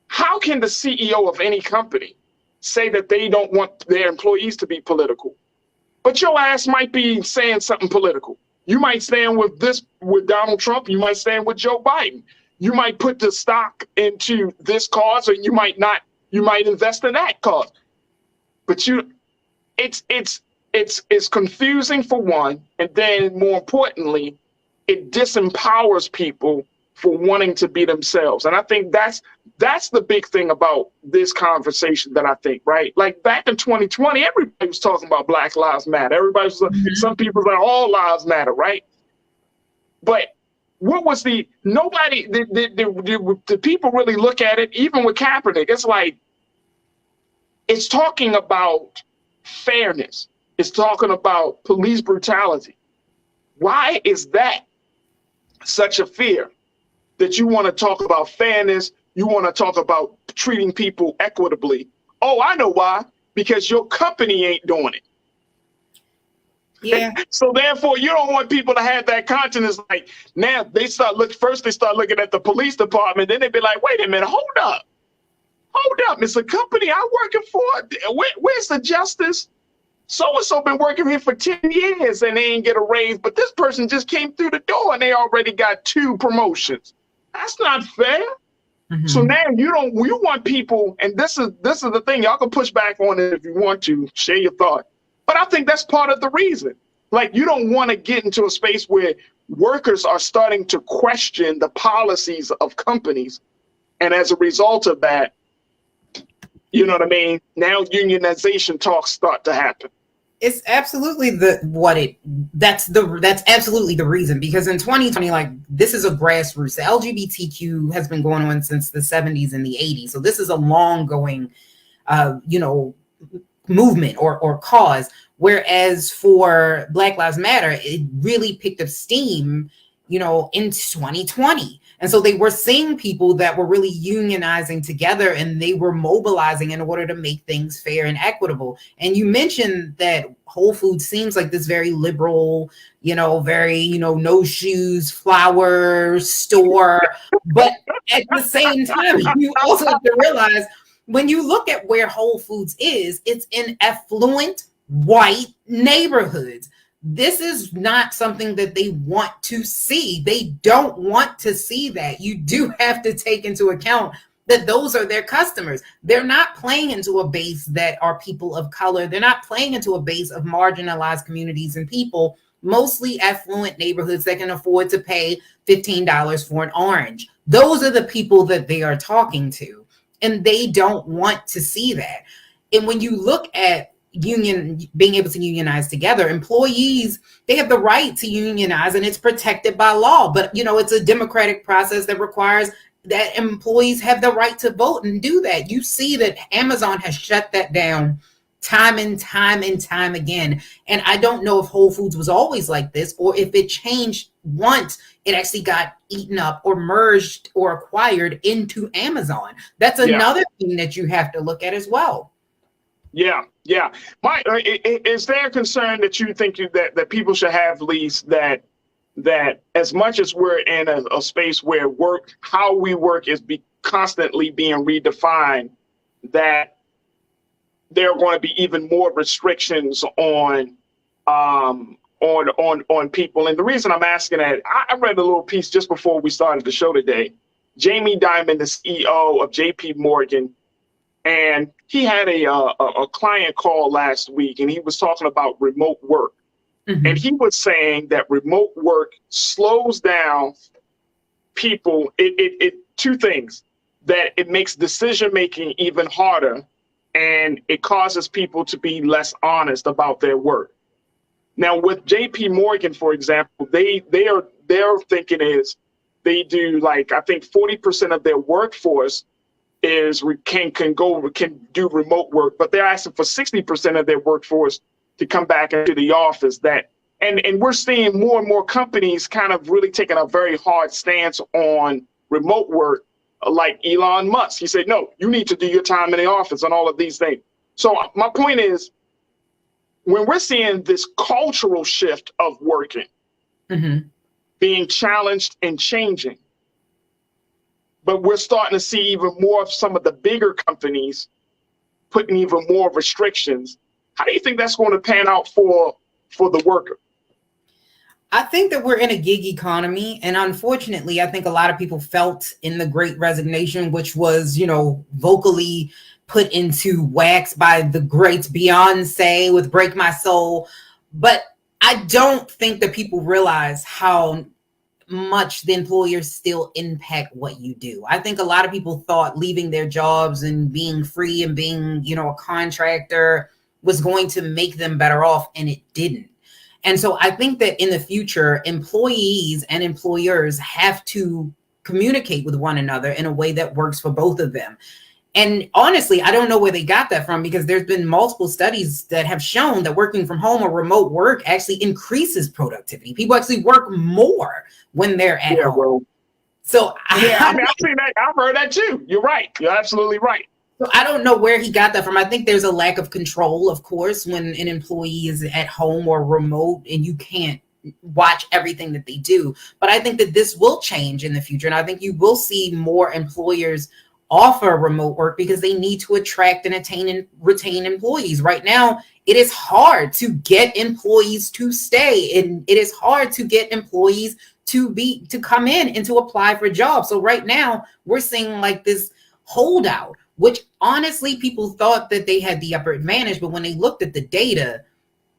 how can the CEO of any company say that they don't want their employees to be political, but your ass might be saying something political? You might stand with Donald Trump. You might stand with Joe Biden. You might put the stock into this cause, or you might not. You might invest in that cause. But it's confusing for one, and then more importantly, it disempowers people for wanting to be themselves. And I think that's the big thing about this conversation that I think, right? Like back in 2020, everybody was talking about Black Lives Matter. Everybody was some people were like, all lives matter, right? But what was the people really look at it, even with Kaepernick, it's like, it's talking about fairness. It's talking about police brutality. Why is that such a fear? That you want to talk about fairness, you want to talk about treating people equitably. Oh, I know why. Because your company ain't doing it. Yeah. So therefore, you don't want people to have that conscience. Like now, they start looking at the police department, then they be like, wait a minute, hold up, it's a company I'm working for. Where's the justice? so-and-so been working here for 10 years and they ain't get a raise, but this person just came through the door and they already got 2 promotions. That's not fair. Mm-hmm. So now you want people, and this is the thing, y'all can push back on it if you want to, share your thought. But I think that's part of the reason. Like, you don't want to get into a space where workers are starting to question the policies of companies. And as a result of that, you know what I mean? Now unionization talks start to happen. It's absolutely that's absolutely the reason, because in 2020, like, this is a grassroots. The LGBTQ has been going on since the 70s and the 80s. So this is a long going, movement or cause. Whereas for Black Lives Matter, it really picked up steam, in 2020. And so they were seeing people that were really unionizing together, and they were mobilizing in order to make things fair and equitable. And you mentioned that Whole Foods seems like this very liberal, very, no shoes, flower store. But at the same time, you also have to realize, when you look at where Whole Foods is, it's in affluent white neighborhoods. This is not something that they want to see. They don't want to see that. You do have to take into account that those are their customers. They're not playing into a base that are people of color. They're not playing into a base of marginalized communities and people, mostly affluent neighborhoods that can afford to pay $15 for an orange. Those are the people that they are talking to, and they don't want to see that. And when you look at being able to unionize together, employees, they have the right to unionize, and it's protected by law. But it's a democratic process that requires that employees have the right to vote and do that. You see that Amazon has shut that down time and time and time again. And I don't know if Whole Foods was always like this, or if it changed once it actually got eaten up or merged or acquired into Amazon. That's another thing that you have to look at as well. Yeah. Is there a concern that you think that people should have, Lise, that as much as we're in a space where how we work is constantly being redefined, that there are going to be even more restrictions on people? And the reason I'm asking that, I read a little piece just before we started the show today. Jamie Dimon, the CEO of JP Morgan, and he had a client call last week, and he was talking about remote work. Mm-hmm. And he was saying that remote work slows down people. It 2 things: that it makes decision making even harder, and it causes people to be less honest about their work. Now, with JP Morgan, for example, their thinking is they do, like, I think 40% of their workforce can do remote work, but they're asking for 60% of their workforce to come back into the office. And we're seeing more and more companies kind of really taking a very hard stance on remote work, like Elon Musk. He said, no, you need to do your time in the office and all of these things. So my point is, when we're seeing this cultural shift of working, mm-hmm. being challenged and changing, but we're starting to see even more of some of the bigger companies putting even more restrictions. How do you think that's going to pan out for the worker? I think that we're in a gig economy, and unfortunately, I think a lot of people felt in the Great Resignation, which was, vocally put into wax by the great Beyonce with "Break My Soul." But I don't think that people realize how much the employers still impact what you do. I think a lot of people thought leaving their jobs and being free and being, a contractor was going to make them better off, and it didn't. And so I think that in the future, employees and employers have to communicate with one another in a way that works for both of them. And honestly, I don't know where they got that from, because there's been multiple studies that have shown that working from home or remote work actually increases productivity. People actually work more when they're at home. Well, so I've seen that. I've heard that too. You're right. You're absolutely right. So I don't know where he got that from. I think there's a lack of control, of course, when an employee is at home or remote and you can't watch everything that they do. But I think that this will change in the future. And I think you will see more employers offer remote work because they need to attract and attain and retain employees. Right now, it is hard to get employees to stay, and it is hard to get employees to come in and to apply for jobs. So right now, we're seeing like this holdout, which honestly, people thought that they had the upper advantage, but when they looked at the data,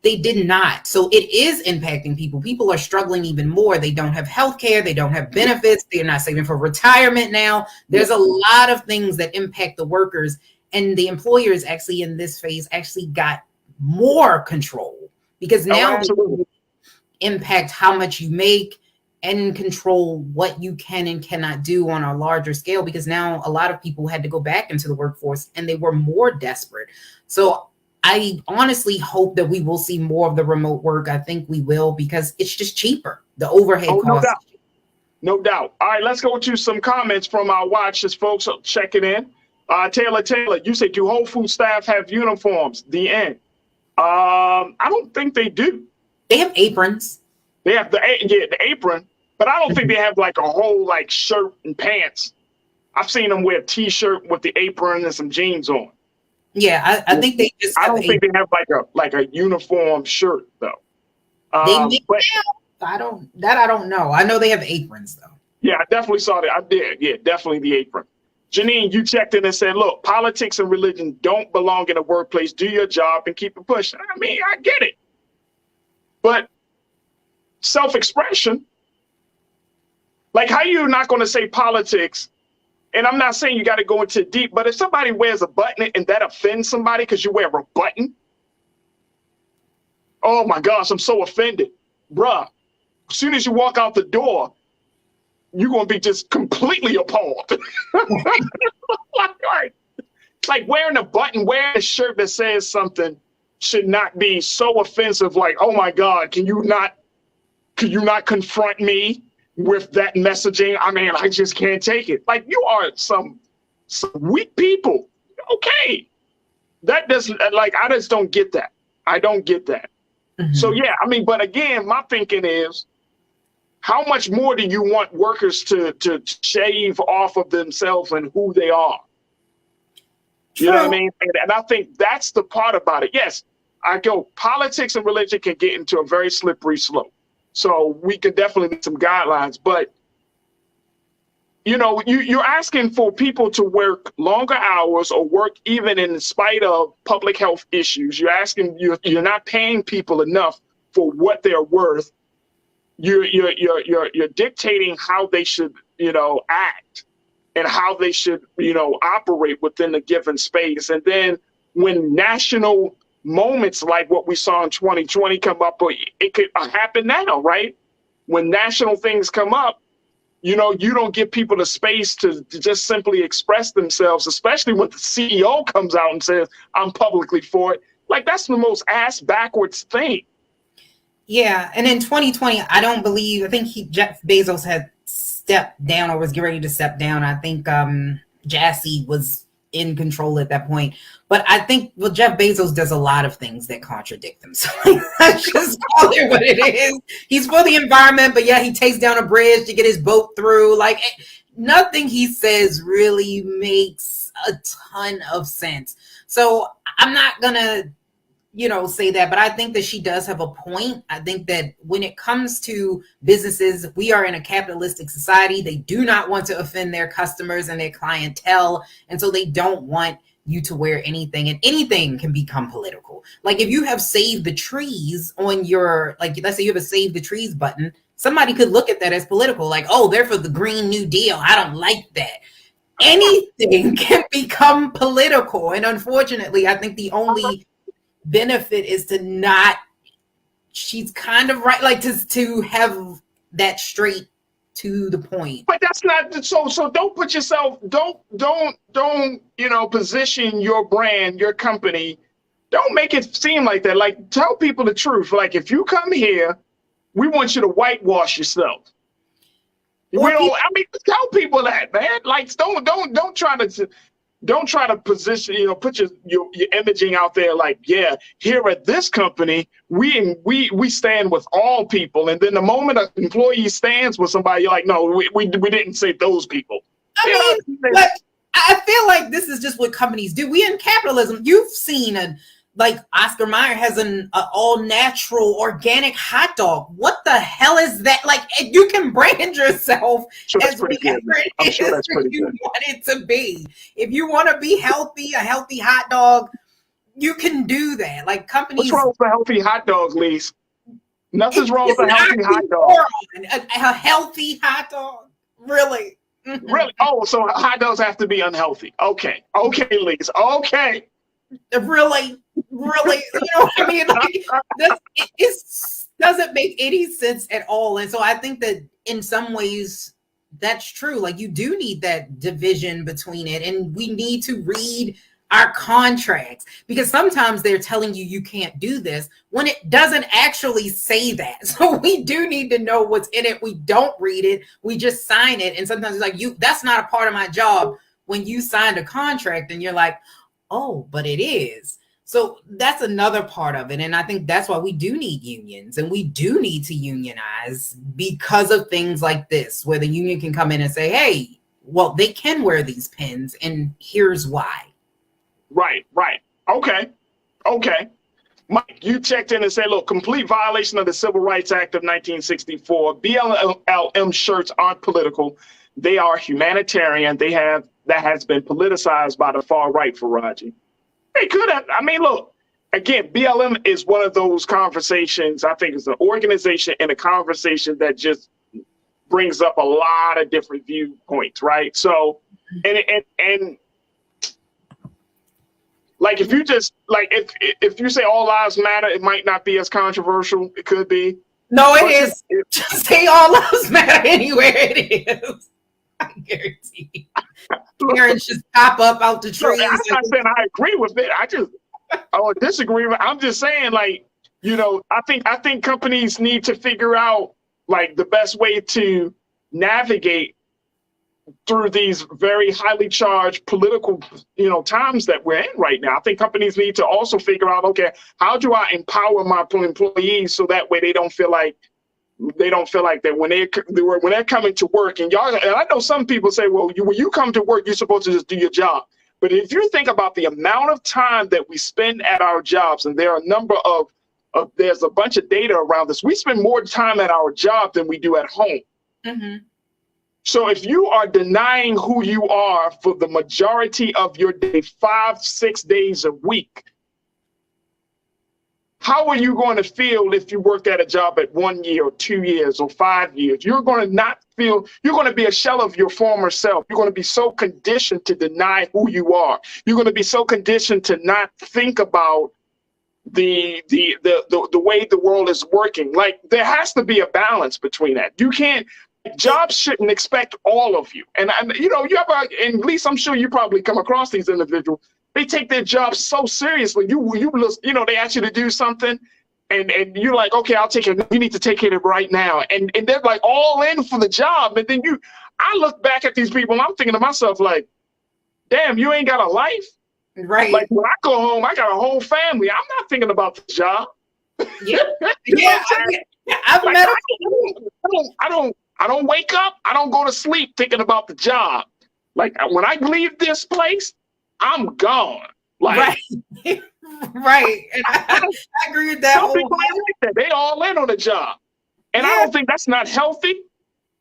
they did not. So it is impacting people. People are struggling even more. They don't have health care. They don't have benefits. They're not saving for retirement now. There's a lot of things that impact the workers, and the employers actually in this phase actually got more control because now they impact how much you make and control what you can and cannot do on a larger scale, because now a lot of people had to go back into the workforce and they were more desperate. So I honestly hope that we will see more of the remote work. I think we will, because it's just cheaper. The overhead cost. No doubt. No doubt. All right, let's go to some comments from our watchers, folks checking in. Taylor, you said, do Whole Foods staff have uniforms? The end. I don't think they do. They have aprons. They have the apron, but I don't think they have like a whole like shirt and pants. I've seen them wear a t-shirt with the apron and some jeans on. Yeah, I think they just. I don't think they have like a uniform shirt though. I don't know. I know they have aprons though. Yeah, I definitely saw that. I did. Yeah, definitely the apron. Janine, you checked in and said, look, politics and religion don't belong in a workplace. Do your job and keep it pushing. I mean, I get it. But self-expression, like how you not going to say politics, and I'm not saying you got to go into deep, but if somebody wears a button and that offends somebody because you wear a button, oh my gosh, I'm so offended. Bruh, as soon as you walk out the door, you're going to be just completely appalled. Like wearing a button, wearing a shirt that says something should not be so offensive. Like, oh my God, can you not confront me with that messaging? I mean, I just can't take it. Like, you are some weak people. Okay. That doesn't, like, I just don't get that. I don't get that. Mm-hmm. So yeah, I mean, but again, my thinking is, how much more do you want workers to shave off of themselves and who they are? You know what I mean? And I think that's the part about it. Yes, politics and religion can get into a very slippery slope. So we could definitely need some guidelines, but you know, you're asking for people to work longer hours or work even in spite of public health issues. You're asking, you're not paying people enough for what they're worth. You're dictating how they should, you know, act and how they should, you know, operate within a given space. And then when national moments like what we saw in 2020 come up, it could happen now, right? When national things come up, you know, you don't give people the space to just simply express themselves, especially when the CEO comes out and says, I'm publicly for it. Like, that's the most ass backwards thing. Yeah, and in 2020, I think Jeff Bezos had stepped down or was getting ready to step down. I think Jassy was in control at that point. But I think, well, Jeff Bezos does a lot of things that contradict themselves. Let's just call it what it is. He's for the environment, but yeah, he takes down a bridge to get his boat through. Like, nothing he says really makes a ton of sense. So I'm not gonna, you know, say that, but I think that she does have a point. I think that when it comes to businesses, we are in a capitalistic society. They do not want to offend their customers and their clientele. And so they don't want you to wear anything, and anything can become political. Like if you have Save the Trees on your, like, let's say you have a Save the Trees button, somebody could look at that as political. Like, oh, they're for the Green New Deal. I don't like that. Anything can become political. And unfortunately, I think the only benefit is to not, she's kind of right, like to have that straight to the point. But that's not, so don't put yourself, don't, you know, position your brand, your company, don't make it seem like that. Like, tell people the truth. Like, if you come here, we want you to whitewash yourself. I mean, tell people that, man. Like, don't try to position, you know, put your imaging out there like, yeah, here at this company, we stand with all people. And then the moment an employee stands with somebody, you're like, no, we didn't say those people. I mean, but I this is just what companies do. We in capitalism. You've seen like Oscar Mayer has an all natural organic hot dog. What the hell is that? Like, you can brand yourself as whatever it is that you want it to be. If you want to be healthy, a healthy hot dog, you can do that. Like companies. What's wrong with the healthy hot dogs, Lise? Nothing's wrong with a healthy hot dog. A healthy hot dog, really? Really? Oh, so hot dogs have to be unhealthy? Okay, Lise. Okay. Really, you know what I mean? Like, it doesn't make any sense at all. And so I think that in some ways that's true. Like, you do need that division between it, and we need to read our contracts, because sometimes they're telling you can't do this when it doesn't actually say that. So we do need to know what's in it. We don't read it, we just sign it. And sometimes it's like, that's not a part of my job. When you signed a contract and you're like, oh, but it is. So that's another part of it. And I think that's why we do need unions, and we do need to unionize because of things like this, where the union can come in and say, hey, well, they can wear these pins, and here's why. Right. Okay. Mike, you checked in and said, look, complete violation of the Civil Rights Act of 1964. BLM shirts aren't political. They are humanitarian. That has been politicized by the far right, Farajii. They could have. I mean, look, again, BLM is one of those conversations. I think it's an organization and a conversation that just brings up a lot of different viewpoints, right? So, and like, if you just like, if you say all lives matter, it might not be as controversial. It could be. No, it is. Just say all lives matter anywhere it is. I guarantee you. Parents just pop up out the trees. I'm not saying I agree with it. I disagree. I'm just saying, like, you know, I think companies need to figure out like the best way to navigate through these very highly charged political, you know, times that we're in right now. I think companies need to also figure out, okay, how do I empower my employees so that way they don't feel like that when they're coming to work, and I know some people say, well, when you come to work, you're supposed to just do your job. But if you think about the amount of time that we spend at our jobs, and there are a number of there's a bunch of data around this, we spend more time at our job than we do at home. Mm-hmm. So if you are denying who you are for the majority of your day, 5-6 days a week, how are you going to feel if you worked at a job at 1 year or 2 years or 5 years? You're going to not feel, you're going to be a shell of your former self. You're going to be so conditioned to deny who you are. You're going to be so conditioned to not think about the way the world is working. Like, there has to be a balance between that. You can't, jobs shouldn't expect all of you. And you know, you ever, and at least I'm sure you probably come across these individuals. They take their jobs so seriously. You know, they ask you to do something, and you're like, okay, I'll take it. You need to take it right now. And they're like all in for the job. And then I look back at these people and I'm thinking to myself, like, damn, you ain't got a life. Right. Like, when I go home, I got a whole family. I'm not thinking about the job. Yeah. Yeah. I've met I don't wake up. I don't go to sleep thinking about the job. Like, when I leave this place, I'm gone. Like, right. Right. And I agree with that. They all in on the job. And I don't think that's not healthy,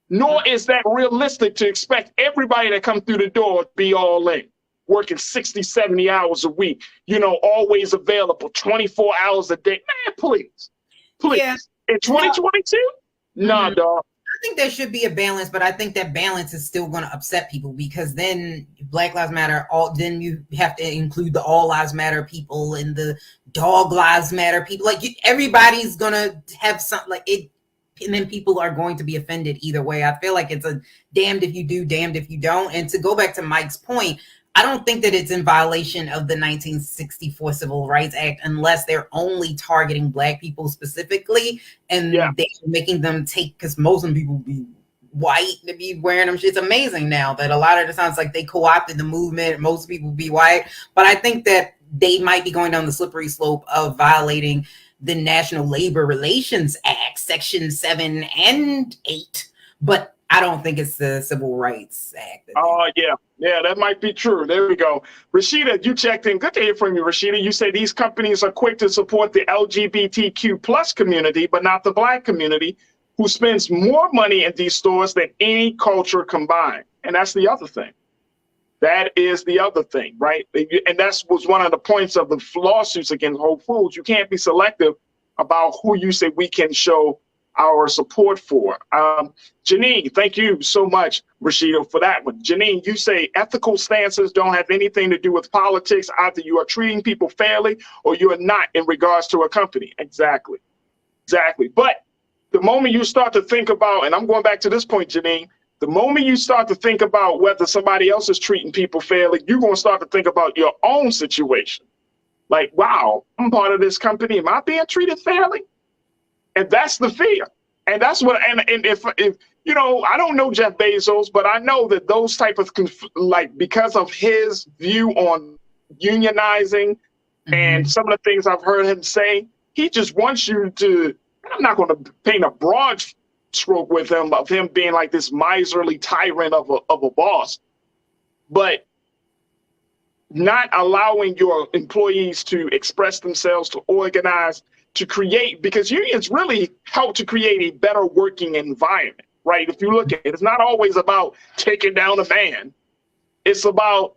nor is that realistic to expect everybody that comes through the door to be all in, working 60, 70 hours a week, you know, always available, 24 hours a day. Man, please. Yeah. In 2022? Nah, dog. I think there should be a balance, but I think that balance is still going to upset people, because then Black Lives Matter, then you have to include the All Lives Matter people and the Dog Lives Matter people. Like, everybody's going to have something like it, and then people are going to be offended either way. I feel like it's a damned if you do, damned if you don't. And to go back to Mike's point, I don't think that it's in violation of the 1964 Civil Rights Act unless they're only targeting Black people specifically, and they're making them take, because most of them people be white to be wearing them. It's amazing now that a lot of the times, like, they co-opted the movement. Most people be white, but I think that they might be going down the slippery slope of violating the National Labor Relations Act, Section 7 and 8. But I don't think it's the Civil Rights Act. Oh, yeah, that might be true. There we go. Rashida, you checked in. Good to hear from you, Rashida. You say these companies are quick to support the LGBTQ plus community, but not the Black community, who spends more money in these stores than any culture combined. And that's the other thing. That is the other thing, right? And that was one of the points of the lawsuits against Whole Foods. You can't be selective about who you say we can show our support for. Janine, thank you so much, Rashida, for that one. Janine, you say ethical stances don't have anything to do with politics. Either you are treating people fairly or you are not in regards to a company. Exactly. But the moment you start to think about, and I'm going back to this point, Janine, the moment you start to think about whether somebody else is treating people fairly, you're going to start to think about your own situation. Like, wow, I'm part of this company. Am I being treated fairly? And that's the fear. And that's what, and if you know, I don't know Jeff Bezos, but I know that those type of, because of his view on unionizing and some of the things I've heard him say, he just wants you to, I'm not going to paint a broad stroke with him of him being like this miserly tyrant of a boss, but not allowing your employees to express themselves, to organize, to create, because unions really help to create a better working environment, right? If you look at it, it's not always about taking down a man. It's about,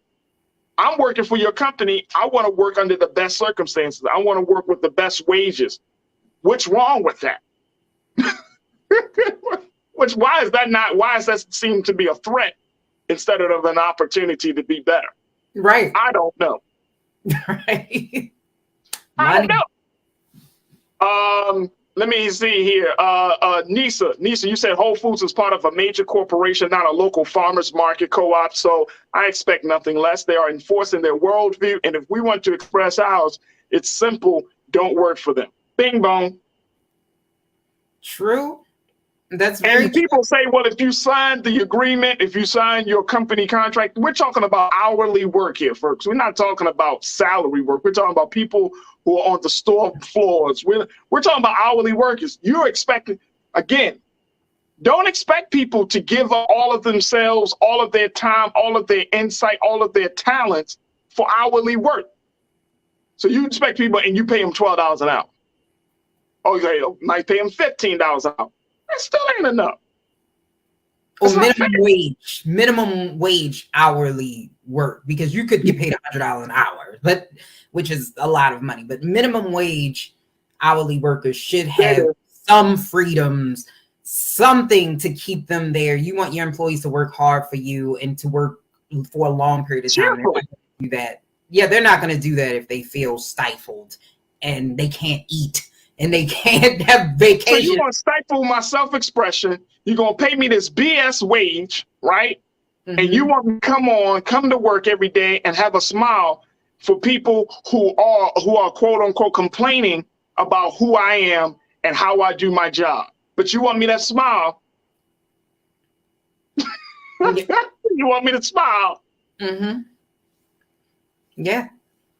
I'm working for your company. I want to work under the best circumstances. I want to work with the best wages. What's wrong with that? Why is that seem to be a threat instead of an opportunity to be better? Right. I don't know. Right. I don't know. Let me see here. Nisa, you said Whole Foods is part of a major corporation, not a local farmers market co-op. So I expect nothing less. They are enforcing their worldview. And if we want to express ours, it's simple. Don't work for them. Bing bong. True. That's very and people say, well, if you sign the agreement, if you sign your company contract, we're talking about hourly work here, folks. We're not talking about salary work. We're talking about people who are on the store floors. We're talking about hourly workers. You're expecting, again, don't expect people to give up all of themselves, all of their time, all of their insight, all of their talents for hourly work. So you expect people and you pay them $12 an hour. Okay, might pay them $15 an hour. That still ain't enough. Or minimum wage hourly work, because you could get paid $100 an hour, but which is a lot of money. But minimum wage hourly workers should have some freedoms, something to keep them there. You want your employees to work hard for you and to work for a long period of time. They're not gonna do that. Yeah, they're not going to do that if they feel stifled and they can't eat and they can't have vacation. So you're going to stifle my self-expression. You're going to pay me this BS wage, right? Mm-hmm. And you want me to come to work every day and have a smile for people who are quote unquote complaining about who I am and how I do my job. But you want me to smile. You want me to smile. Mm-hmm. Yeah.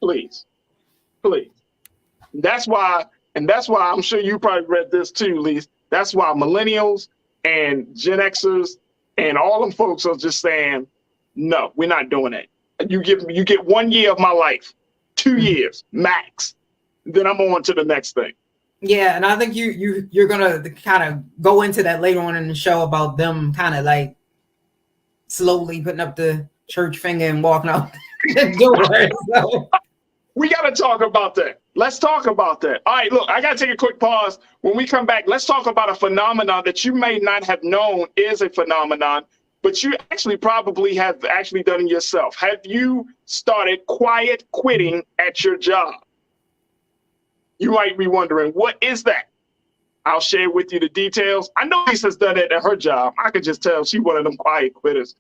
Please. That's why I'm sure you probably read this too, Lise. That's why millennials and Gen Xers and all them folks are just saying, no, we're not doing it. You get 1 year of my life, 2 years max. Then I'm on to the next thing. Yeah, and I think you're gonna kind of go into that later on in the show about them kind of like slowly putting up the church finger and walking out the door. So. We got to talk about that. Let's talk about that. All right, look, I got to take a quick pause. When we come back, let's talk about a phenomenon that you may not have known is a phenomenon, but you actually probably have actually done it yourself. Have you started quiet quitting at your job? You might be wondering, what is that? I'll share with you the details. I know Lisa's done it at her job. I could just tell she's one of them quiet quitters.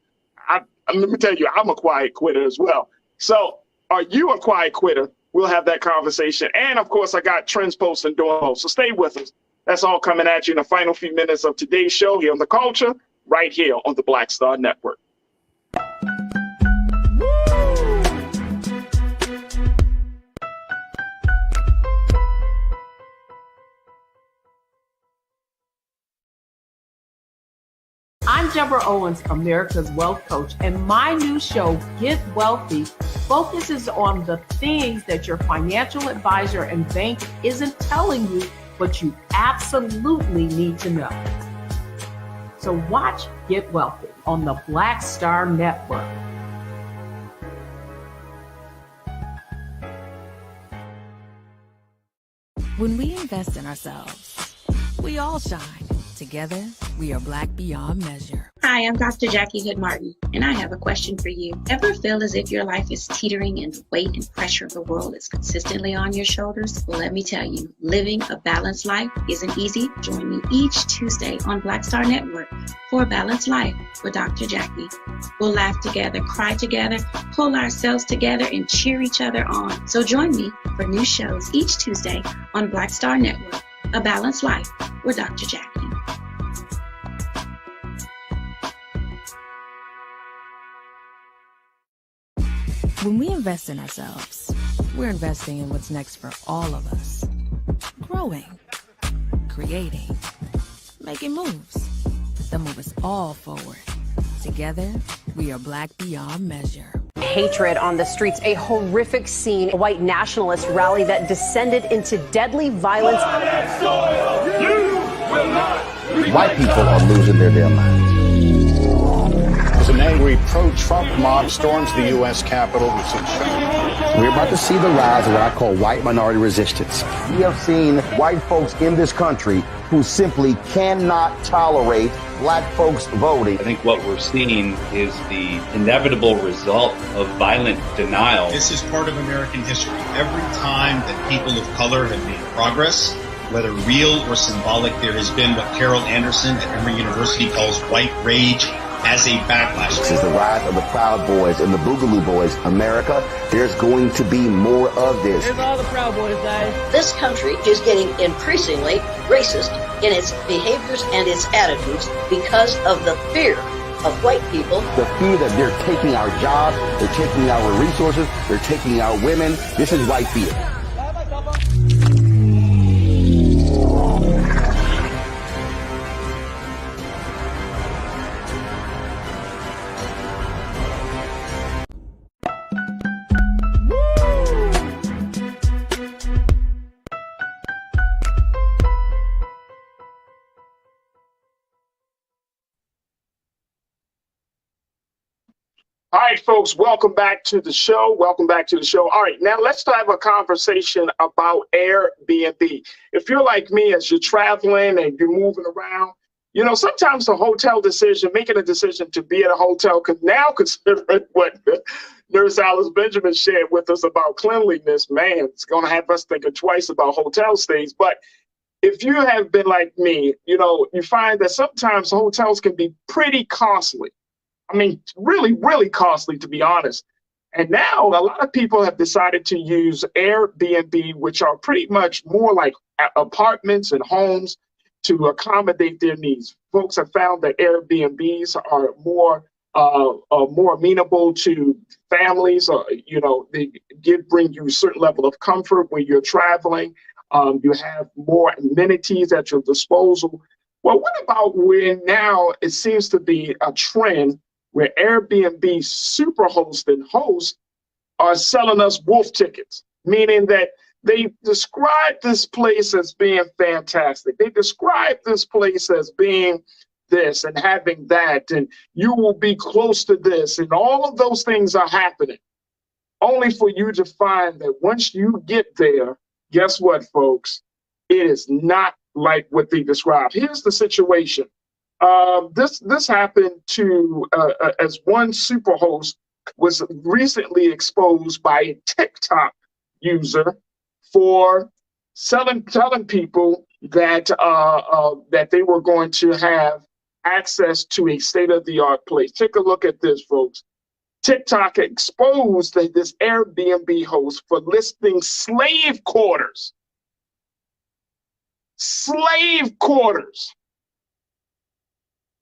Let me tell you, I'm a quiet quitter as well. So are you a quiet quitter? We'll have that conversation. And of course, I got trends, posts, and doing posts. So stay with us. That's all coming at you in the final few minutes of today's show here on The Culture, right here on the Black Star Network. I'm Deborah Owens, America's Wealth Coach, and my new show, Get Wealthy, focuses on the things that your financial advisor and bank isn't telling you, but you absolutely need to know. So watch Get Wealthy on the Black Star Network. When we invest in ourselves, we all shine. Together, we are Black beyond measure. Hi, I'm Dr. Jackie Hood Martin, and I have a question for you. Ever feel as if your life is teetering and the weight and pressure of the world is consistently on your shoulders? Well, let me tell you, living a balanced life isn't easy. Join me each Tuesday on Black Star Network for A Balanced Life with Dr. Jackie. We'll laugh together, cry together, pull ourselves together, and cheer each other on. So join me for new shows each Tuesday on Black Star Network, A Balanced Life with Dr. Jackie. When we invest in ourselves, we're investing in what's next for all of us. Growing, creating, making moves that move us all forward. Together, we are Black beyond measure. Hatred on the streets, a horrific scene, a white nationalist rally that descended into deadly violence. White people are losing their damn minds. As an angry pro-Trump mob storms the U.S. Capitol, we're about to see the rise of what I call white minority resistance. We have seen white folks in this country who simply cannot tolerate black folks voting. I think what we're seeing is the inevitable result of violent denial. This is part of American history. Every time that people of color have made progress, whether real or symbolic, there has been what Carol Anderson at Emory University calls white rage as a backlash. This is the rise of the Proud Boys and the Boogaloo Boys. America, there's going to be more of this. Here's all the Proud Boys, guys. This country is getting increasingly racist in its behaviors and its attitudes because of the fear of white people. The fear that they're taking our jobs, they're taking our resources, they're taking our women. This is white fear. All right, folks, welcome back to the show. Welcome back to the show. All right, now let's have a conversation about Airbnb. If you're like me, as you're traveling and you're moving around, you know, sometimes the hotel decision, making a decision to be at a hotel, could now consider what Nurse Alice Benjamin shared with us about cleanliness. Man, it's going to have us thinking twice about hotel stays. But if you have been like me, you know, you find that sometimes hotels can be pretty costly. I mean, really, really costly, to be honest. And now a lot of people have decided to use Airbnb, which are pretty much more like apartments and homes to accommodate their needs. Folks have found that Airbnbs are more amenable to families. You know, they bring you a certain level of comfort when you're traveling. You have more amenities at your disposal. Well, what about when now it seems to be a trend where Airbnb superhosts and hosts are selling us wolf tickets, meaning that they describe this place as being fantastic. They describe this place as being this and having that, and you will be close to this, and all of those things are happening, only for you to find that once you get there, guess what, folks? It is not like what they describe. Here's the situation. This happened to as one superhost was recently exposed by a TikTok user for telling people that that they were going to have access to a state-of-the-art place. Take a look at this, folks. TikTok exposed this Airbnb host for listing slave quarters. Slave quarters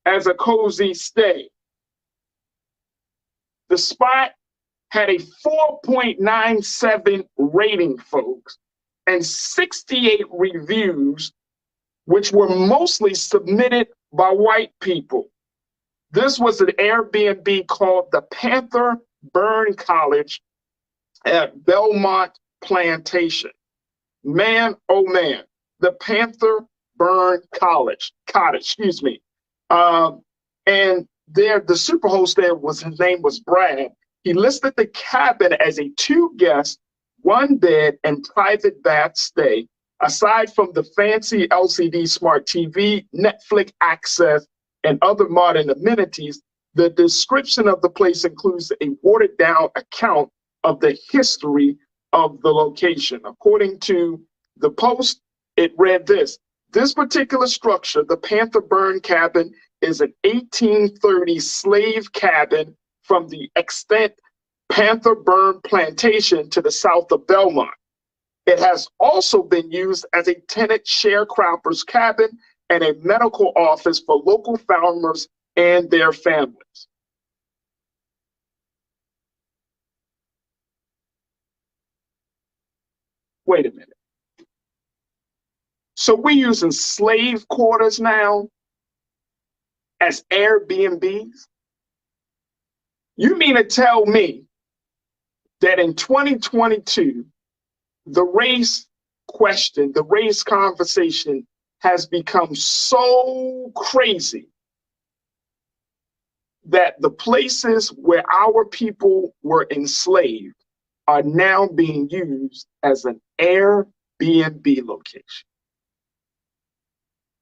as a cozy stay. The spot had a 4.97 rating, folks, and 68 reviews, which were mostly submitted by white people. This was an Airbnb called the Panther Burn College at Belmont Plantation. Man, oh man, the Panther Burn Cottage, excuse me. And there, the superhost there his name was Brad. He listed the cabin as a 2-guest, 1-bed, and private bath stay. Aside from the fancy LCD smart TV, Netflix access, and other modern amenities, the description of the place includes a watered-down account of the history of the location. According to the Post, it read this: this particular structure, the Panther Burn Cabin, is an 1830 slave cabin from the extant Panther Burn Plantation to the south of Belmont. It has also been used as a tenant sharecropper's cabin and a medical office for local farmers and their families. Wait a minute. So we're using slave quarters now as Airbnbs? You mean to tell me that in 2022, the race question, the race conversation has become so crazy that the places where our people were enslaved are now being used as an Airbnb location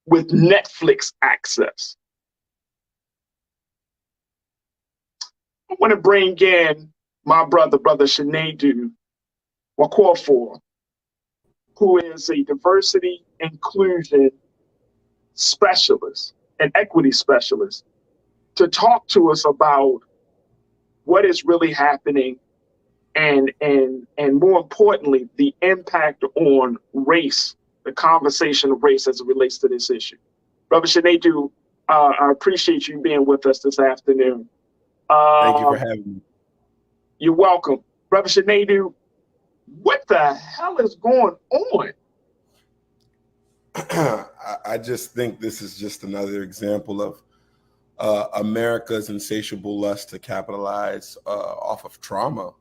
with Netflix access? I want to bring in my brother Shinedu Wakofor, who is a diversity inclusion specialist and equity specialist, to talk to us about what is really happening and more importantly, the impact on race, the conversation of race as it relates to this issue. Brother Shinedu, I appreciate you being with us this afternoon. Thank you for having me. You're welcome. Brother Shinedu, what the hell is going on? I just think this is just another example of America's insatiable lust to capitalize off of trauma.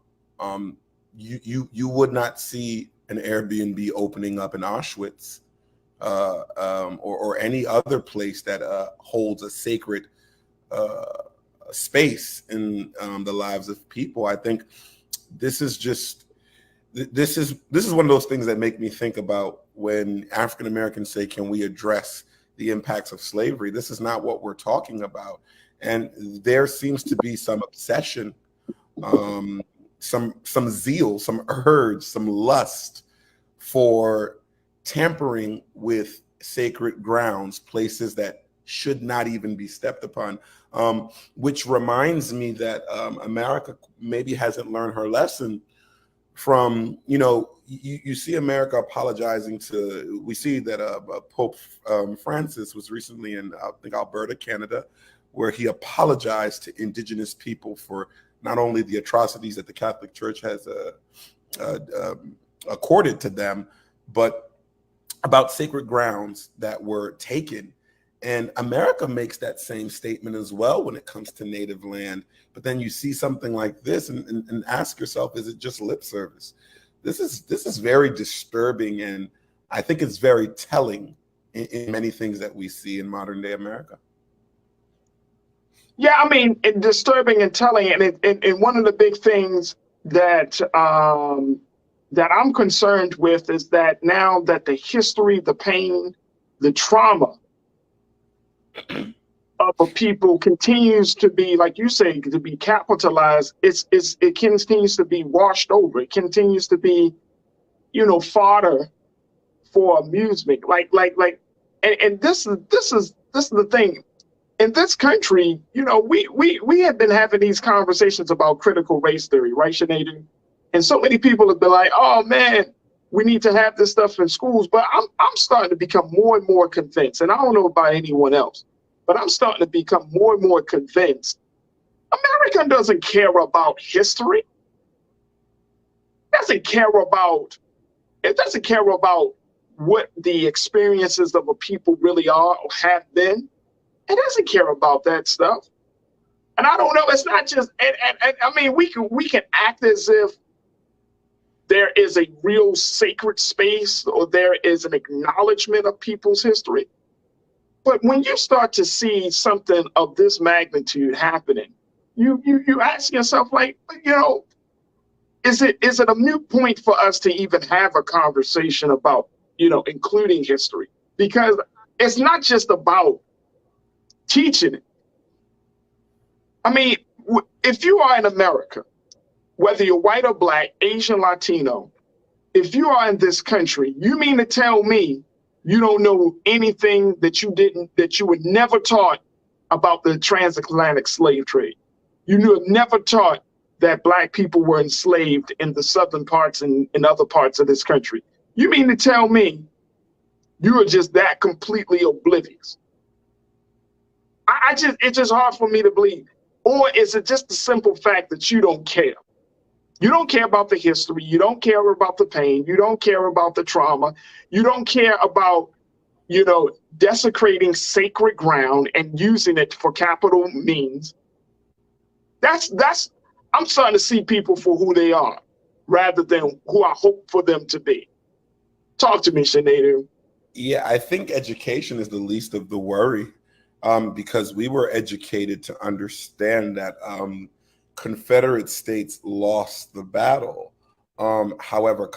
You would not see an Airbnb opening up in Auschwitz or any other place that holds a sacred space in the lives of people. I think this is one of those things that make me think about when African Americans say, can we address the impacts of slavery? This is not what we're talking about. And there seems to be some obsession, some zeal, some urge, some lust for tampering with sacred grounds, places that should not even be stepped upon, which reminds me that America maybe hasn't learned her lesson from, you see America apologizing to, we see that Pope Francis was recently in, I think, Alberta, Canada, where he apologized to Indigenous people for not only the atrocities that the Catholic Church has accorded to them, but about sacred grounds that were taken. And America makes that same statement as well when it comes to native land. But then you see something like this and ask yourself, is it just lip service? This is very disturbing, and I think it's very telling in many things that we see in modern day America. Yeah, I mean, it's disturbing and telling, and one of the big things that that I'm concerned with is that now that the history, the pain, the trauma of a people continues to be, like you say, to be capitalized, it continues to be washed over. It continues to be, fodder for amusement. And this is the thing. In this country, we have been having these conversations about critical race theory, right, Shinedu? And so many people have been like, oh man, we need to have this stuff in schools. But I'm starting to become more and more convinced, and I don't know about anyone else, but I'm starting to become more and more convinced America doesn't care about history. It doesn't care about what the experiences of a people really are or have been. It doesn't care about that stuff. And I don't know, it's not just, and I mean, we can act as if there is a real sacred space or there is an acknowledgement of people's history. But when you start to see something of this magnitude happening, you ask yourself, like, you know, is it a moot point for us to even have a conversation about, you know, including history? Because it's not just about teaching it. I mean, if you are in America, whether you're white or black, Asian, Latino, if you are in this country, you mean to tell me you don't know anything that you were never taught about the transatlantic slave trade? You never taught that black people were enslaved in the southern parts and in other parts of this country. You mean to tell me you are just that completely oblivious? It's just hard for me to believe. Or is it just the simple fact that you don't care? You don't care about the history. You don't care about the pain. You don't care about the trauma. You don't care about, you know, desecrating sacred ground and using it for capital means. I'm starting to see people for who they are rather than who I hope for them to be. Talk to me, Sinead. Yeah, I think education is the least of the worry, because we were educated to understand that Confederate states lost the battle. However,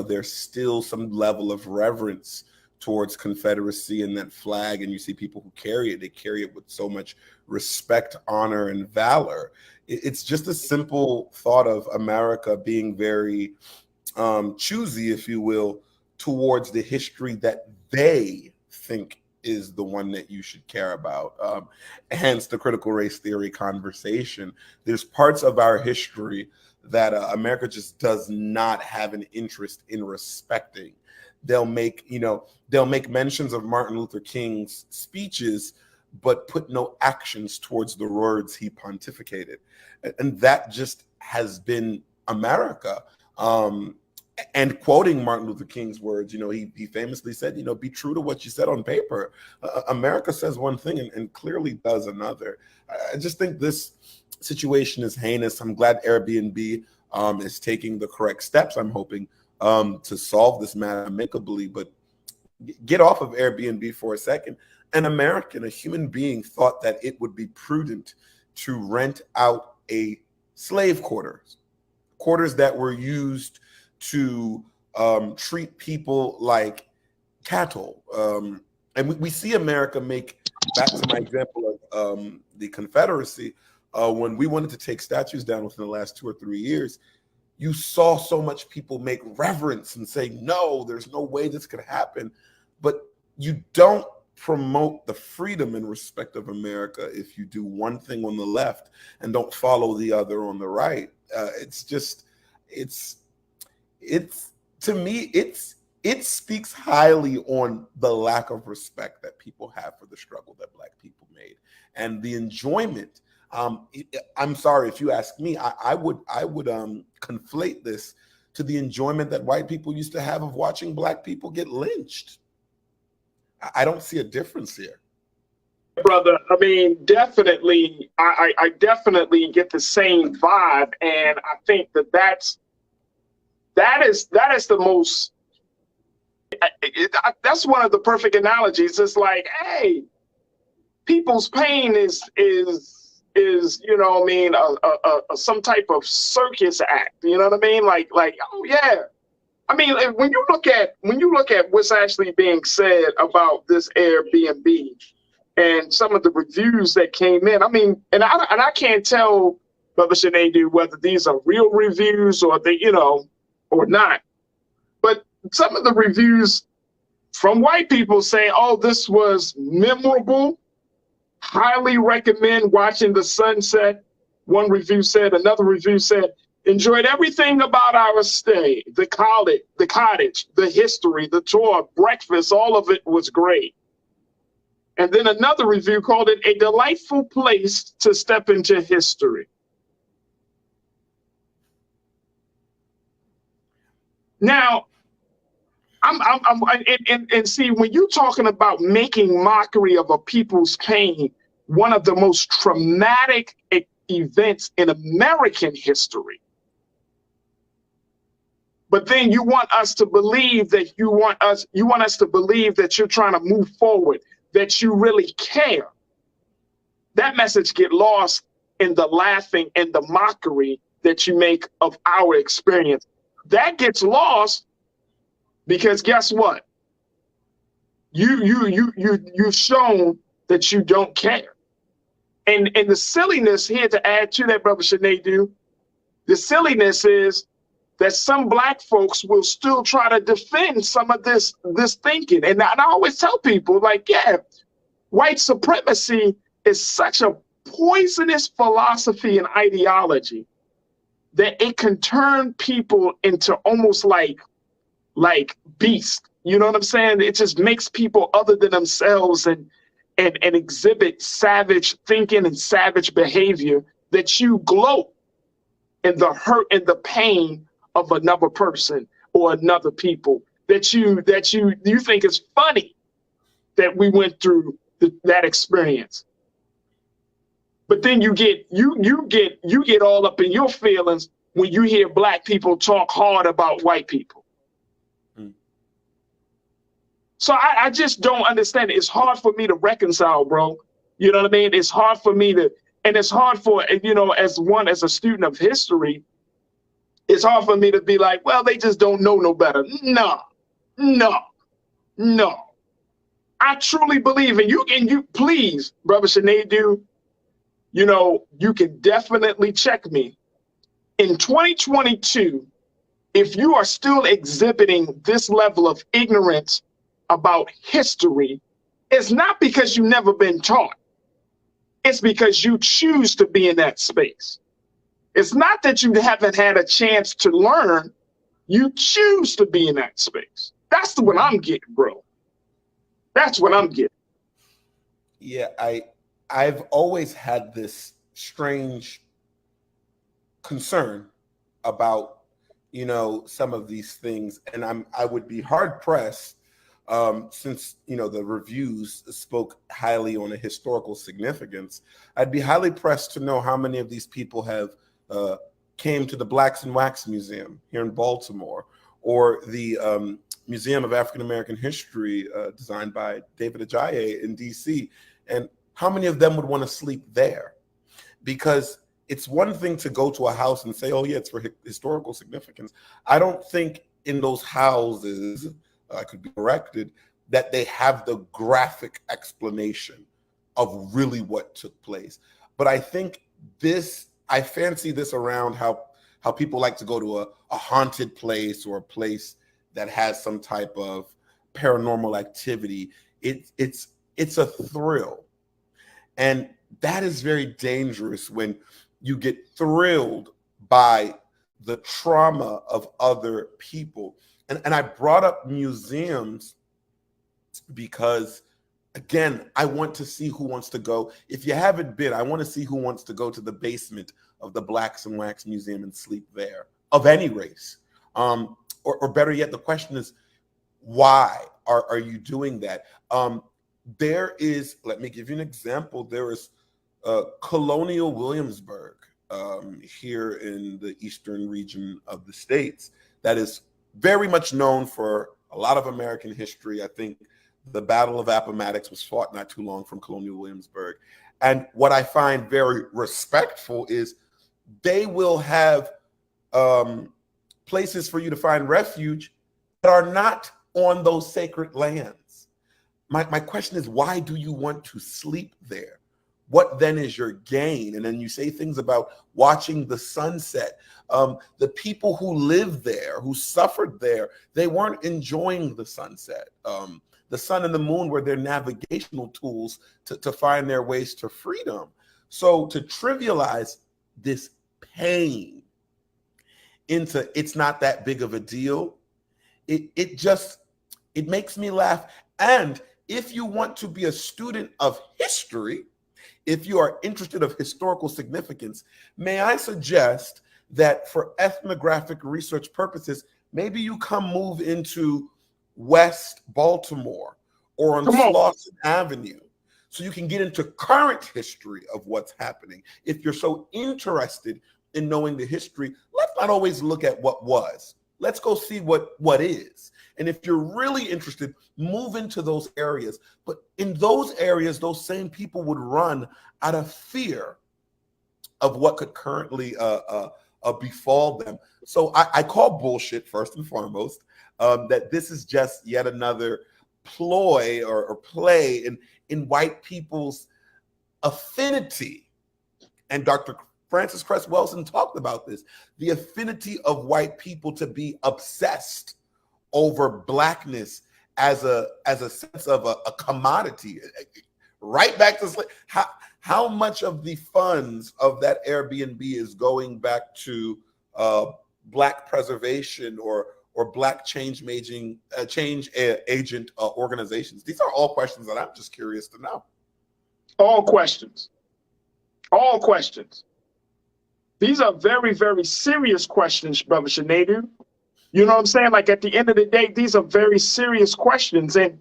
there's still some level of reverence towards Confederacy and that flag, and you see people who carry it, they carry it with so much respect, honor, and valor. It's just a simple thought of America being very choosy, if you will, towards the history that they think is the one that you should care about. Hence the critical race theory conversation. There's parts of our history that America just does not have an interest in respecting. They'll make mentions of Martin Luther King's speeches, but put no actions towards the words he pontificated. And that just has been America. And quoting Martin Luther King's words, you know, he famously said, you know, be true to what you said on paper. America says one thing and clearly does another. I just think this situation is heinous. I'm glad Airbnb is taking the correct steps, I'm hoping, to solve this matter amicably. But get off of Airbnb for a second. An American, a human being, thought that it would be prudent to rent out a slave quarters that were used to treat people like cattle. And we see America make, back to my example of the Confederacy, when we wanted to take statues down within the last 2 or 3 years, you saw so much people make reverence and say, no, there's no way this could happen. But you don't promote the freedom and respect of America if you do one thing on the left and don't follow the other on the right. To me, it speaks highly on the lack of respect that people have for the struggle that Black people made and the enjoyment. I'm sorry, if you ask me, I would conflate this to the enjoyment that white people used to have of watching Black people get lynched. I don't see a difference here. Brother, I mean, definitely, I definitely get the same vibe, and I think that is the most, that's one of the perfect analogies. It's like, hey, people's pain is you know what I mean, some type of circus act, you know what I mean? Like, oh yeah. I mean, when you look at what's actually being said about this Airbnb and some of the reviews that came in, I mean, and I can't tell, Brother Sinead, whether these are real reviews or they, you know, or not. But some of the reviews from white people say, oh, this was memorable. Highly recommend watching the sunset. One review said, another review said, enjoyed everything about our stay, the cottage, the history, the tour, breakfast, all of it was great. And then another review called it a delightful place to step into history. Now, and see, when you're talking about making mockery of a people's pain, one of the most traumatic events in American history. But then you want us to believe that you want us to believe that you're trying to move forward, that you really care. That message get lost in the laughing and the mockery that you make of our experience. That gets lost because guess what? You've shown that you don't care. And the silliness here, to add to that, Brother Sinedu, the silliness is that some Black folks will still try to defend some of this thinking. And I always tell people, like, yeah, white supremacy is such a poisonous philosophy and ideology that it can turn people into almost like beasts. You know what I'm saying? It just makes people other than themselves and exhibit savage thinking and savage behavior, that you gloat in the hurt and the pain of another person or another people, that you think it's funny that we went through that experience. But then you get all up in your feelings when you hear Black people talk hard about white people. So I just don't understand it. It's hard for me to reconcile, bro. You know what I mean? It's hard for me to, and it's hard for, you know, as a student of history, it's hard for me to be like, well, they just don't know no better. No. I truly believe, and you please, Brother Sinedu, you know, you can definitely check me. In 2022, if you are still exhibiting this level of ignorance about history, it's not because you've never been taught. It's because you choose to be in that space. It's not that you haven't had a chance to learn. You choose to be in that space. That's what I'm getting, bro. That's what I'm getting. Yeah, I've always had this strange concern about, you know, some of these things, and I would be hard pressed, since, you know, the reviews spoke highly on a historical significance. I'd be highly pressed to know how many of these people have came to the Blacks in Wax Museum here in Baltimore, or the Museum of African American History designed by David Ajayi in DC, and how many of them would want to sleep there? Because it's one thing to go to a house and say, oh yeah, it's for historical significance. I don't think in those houses, I could be corrected, that they have the graphic explanation of really what took place. But I think I fancy this around how people like to go to a haunted place, or a place that has some type of paranormal activity. It's a thrill. And that is very dangerous when you get thrilled by the trauma of other people. And I brought up museums because, again, I want to see who wants to go. If you haven't been, I want to see who wants to go to the basement of the Blacks in Wax Museum and sleep there, of any race. Or better yet, the question is, why are you doing that? There is, let me give you an example. There is Colonial Williamsburg here in the eastern region of the States that is very much known for a lot of American history. I think the Battle of Appomattox was fought not too long from Colonial Williamsburg. And what I find very respectful is they will have places for you to find refuge that are not on those sacred lands. My question is, why do you want to sleep there? What then is your gain? And then you say things about watching the sunset. The people who lived there, who suffered there, they weren't enjoying the sunset. The sun and the moon were their navigational tools to find their ways to freedom. So to trivialize this pain into it's not that big of a deal, it makes me laugh. And if you want to be a student of history, if you are interested of historical significance, may I suggest that for ethnographic research purposes, maybe you move into West Baltimore or on Slauson Avenue, so you can get into current history of what's happening. If you're so interested in knowing the history, let's not always look at what was. Let's go see what is. And if you're really interested, move into those areas. But in those areas, those same people would run out of fear of what could currently befall them. So I call bullshit, first and foremost, that this is just yet another ploy or play in white people's affinity. And Dr. Frances Cress Welsing talked about this, the affinity of white people to be obsessed over blackness as a sense of a commodity. Right back to how much of the funds of that Airbnb is going back to black preservation or black change agent organizations? These are all questions that I'm just curious to know. All questions. All questions. These are very, very serious questions, Brother Shanadu. You know what I'm saying? Like, at the end of the day, these are very serious questions. And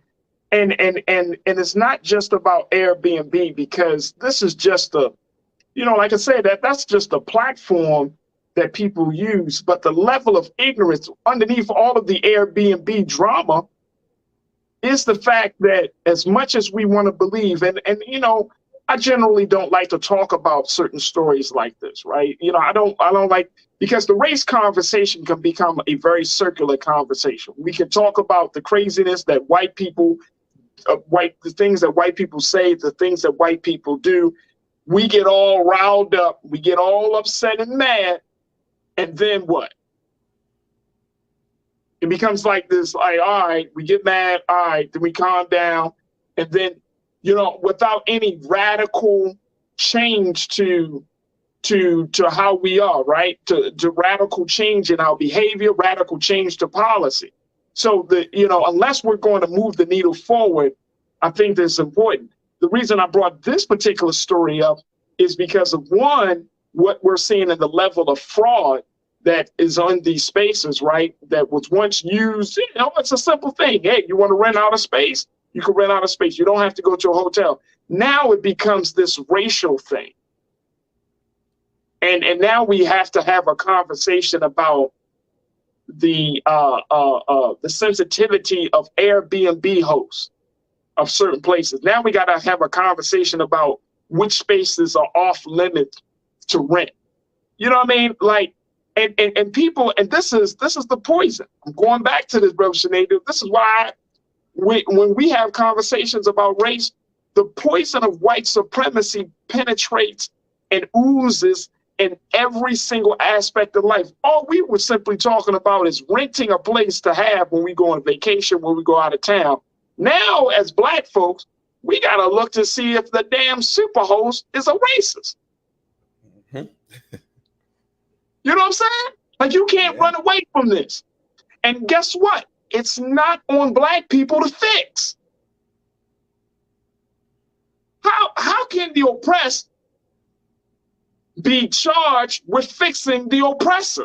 it's not just about Airbnb, because this is just like I said, that's just a platform that people use. But the level of ignorance underneath all of the Airbnb drama is the fact that, as much as we want to believe, and I generally don't like to talk about certain stories like this, right? I don't like, because the race conversation can become a very circular conversation. We can talk about the craziness that white people, the things that white people say, the things that white people do. We get all riled up, we get all upset and mad, and then what? It becomes like this, like, all right, we get mad, all right, then we calm down, and then, without any radical change to how we are, right? To radical change in our behavior, radical change to policy. So unless we're going to move the needle forward, I think that's important. The reason I brought this particular story up is because of, one, what we're seeing in the level of fraud that is on these spaces, right? That was once used, it's a simple thing. Hey, you want to rent out a space? You can rent out a space. You don't have to go to a hotel. Now it becomes this racial thing. And now we have to have a conversation about the sensitivity of Airbnb hosts of certain places. Now we got to have a conversation about which spaces are off limits to rent. You know what I mean? Like, and people, and this is the poison. I'm going back to this, Brother Shanadu. This is why when we have conversations about race, the poison of white supremacy penetrates and oozes in every single aspect of life. All we were simply talking about is renting a place to have when we go on vacation, when we go out of town. Now, as Black folks, we got to look to see if the damn superhost is a racist. Mm-hmm. You know what I'm saying? Like, you can't run away from this. And guess what? It's not on Black people to fix. How can the oppressed be charged with fixing the oppressor?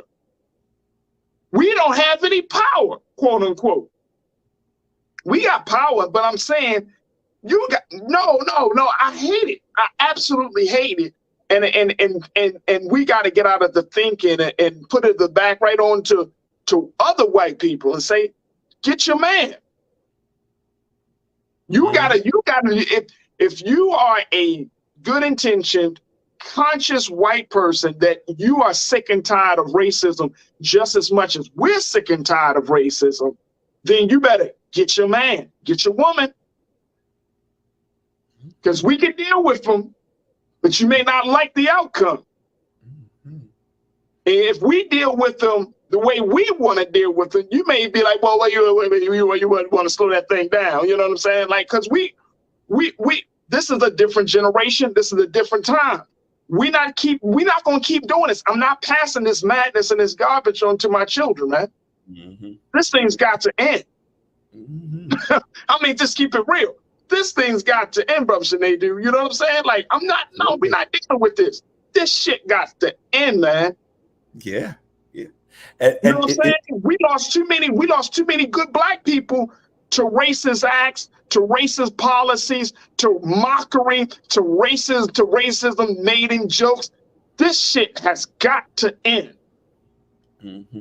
We don't have any power, quote unquote. We got power, but I'm saying you got no. I hate it. I absolutely hate it. And we got to get out of the thinking and put it the back right on to other white people and say, get your man. You gotta, if you are a good intentioned, conscious white person that you are sick and tired of racism just as much as we're sick and tired of racism, then you better get your man, get your woman. Because we can deal with them, but you may not like the outcome. And if we deal with them the way we want to deal with them, you may be like, well, you want to slow that thing down. You know what I'm saying? Like, because we this is a different generation. This is a different time. We're not going to keep doing this. I'm not passing this madness and this garbage on to my children, man. Mm-hmm. This thing's got to end. Mm-hmm. I mean, just keep it real. This thing's got to end, Brother Shanadu. You know what I'm saying? Like, we're not dealing with this. This shit got to end, man. Yeah. You know what I'm saying? We lost too many good Black people to racist acts, to racist policies, to mockery, to racism, mating jokes. This shit has got to end. Mm-hmm.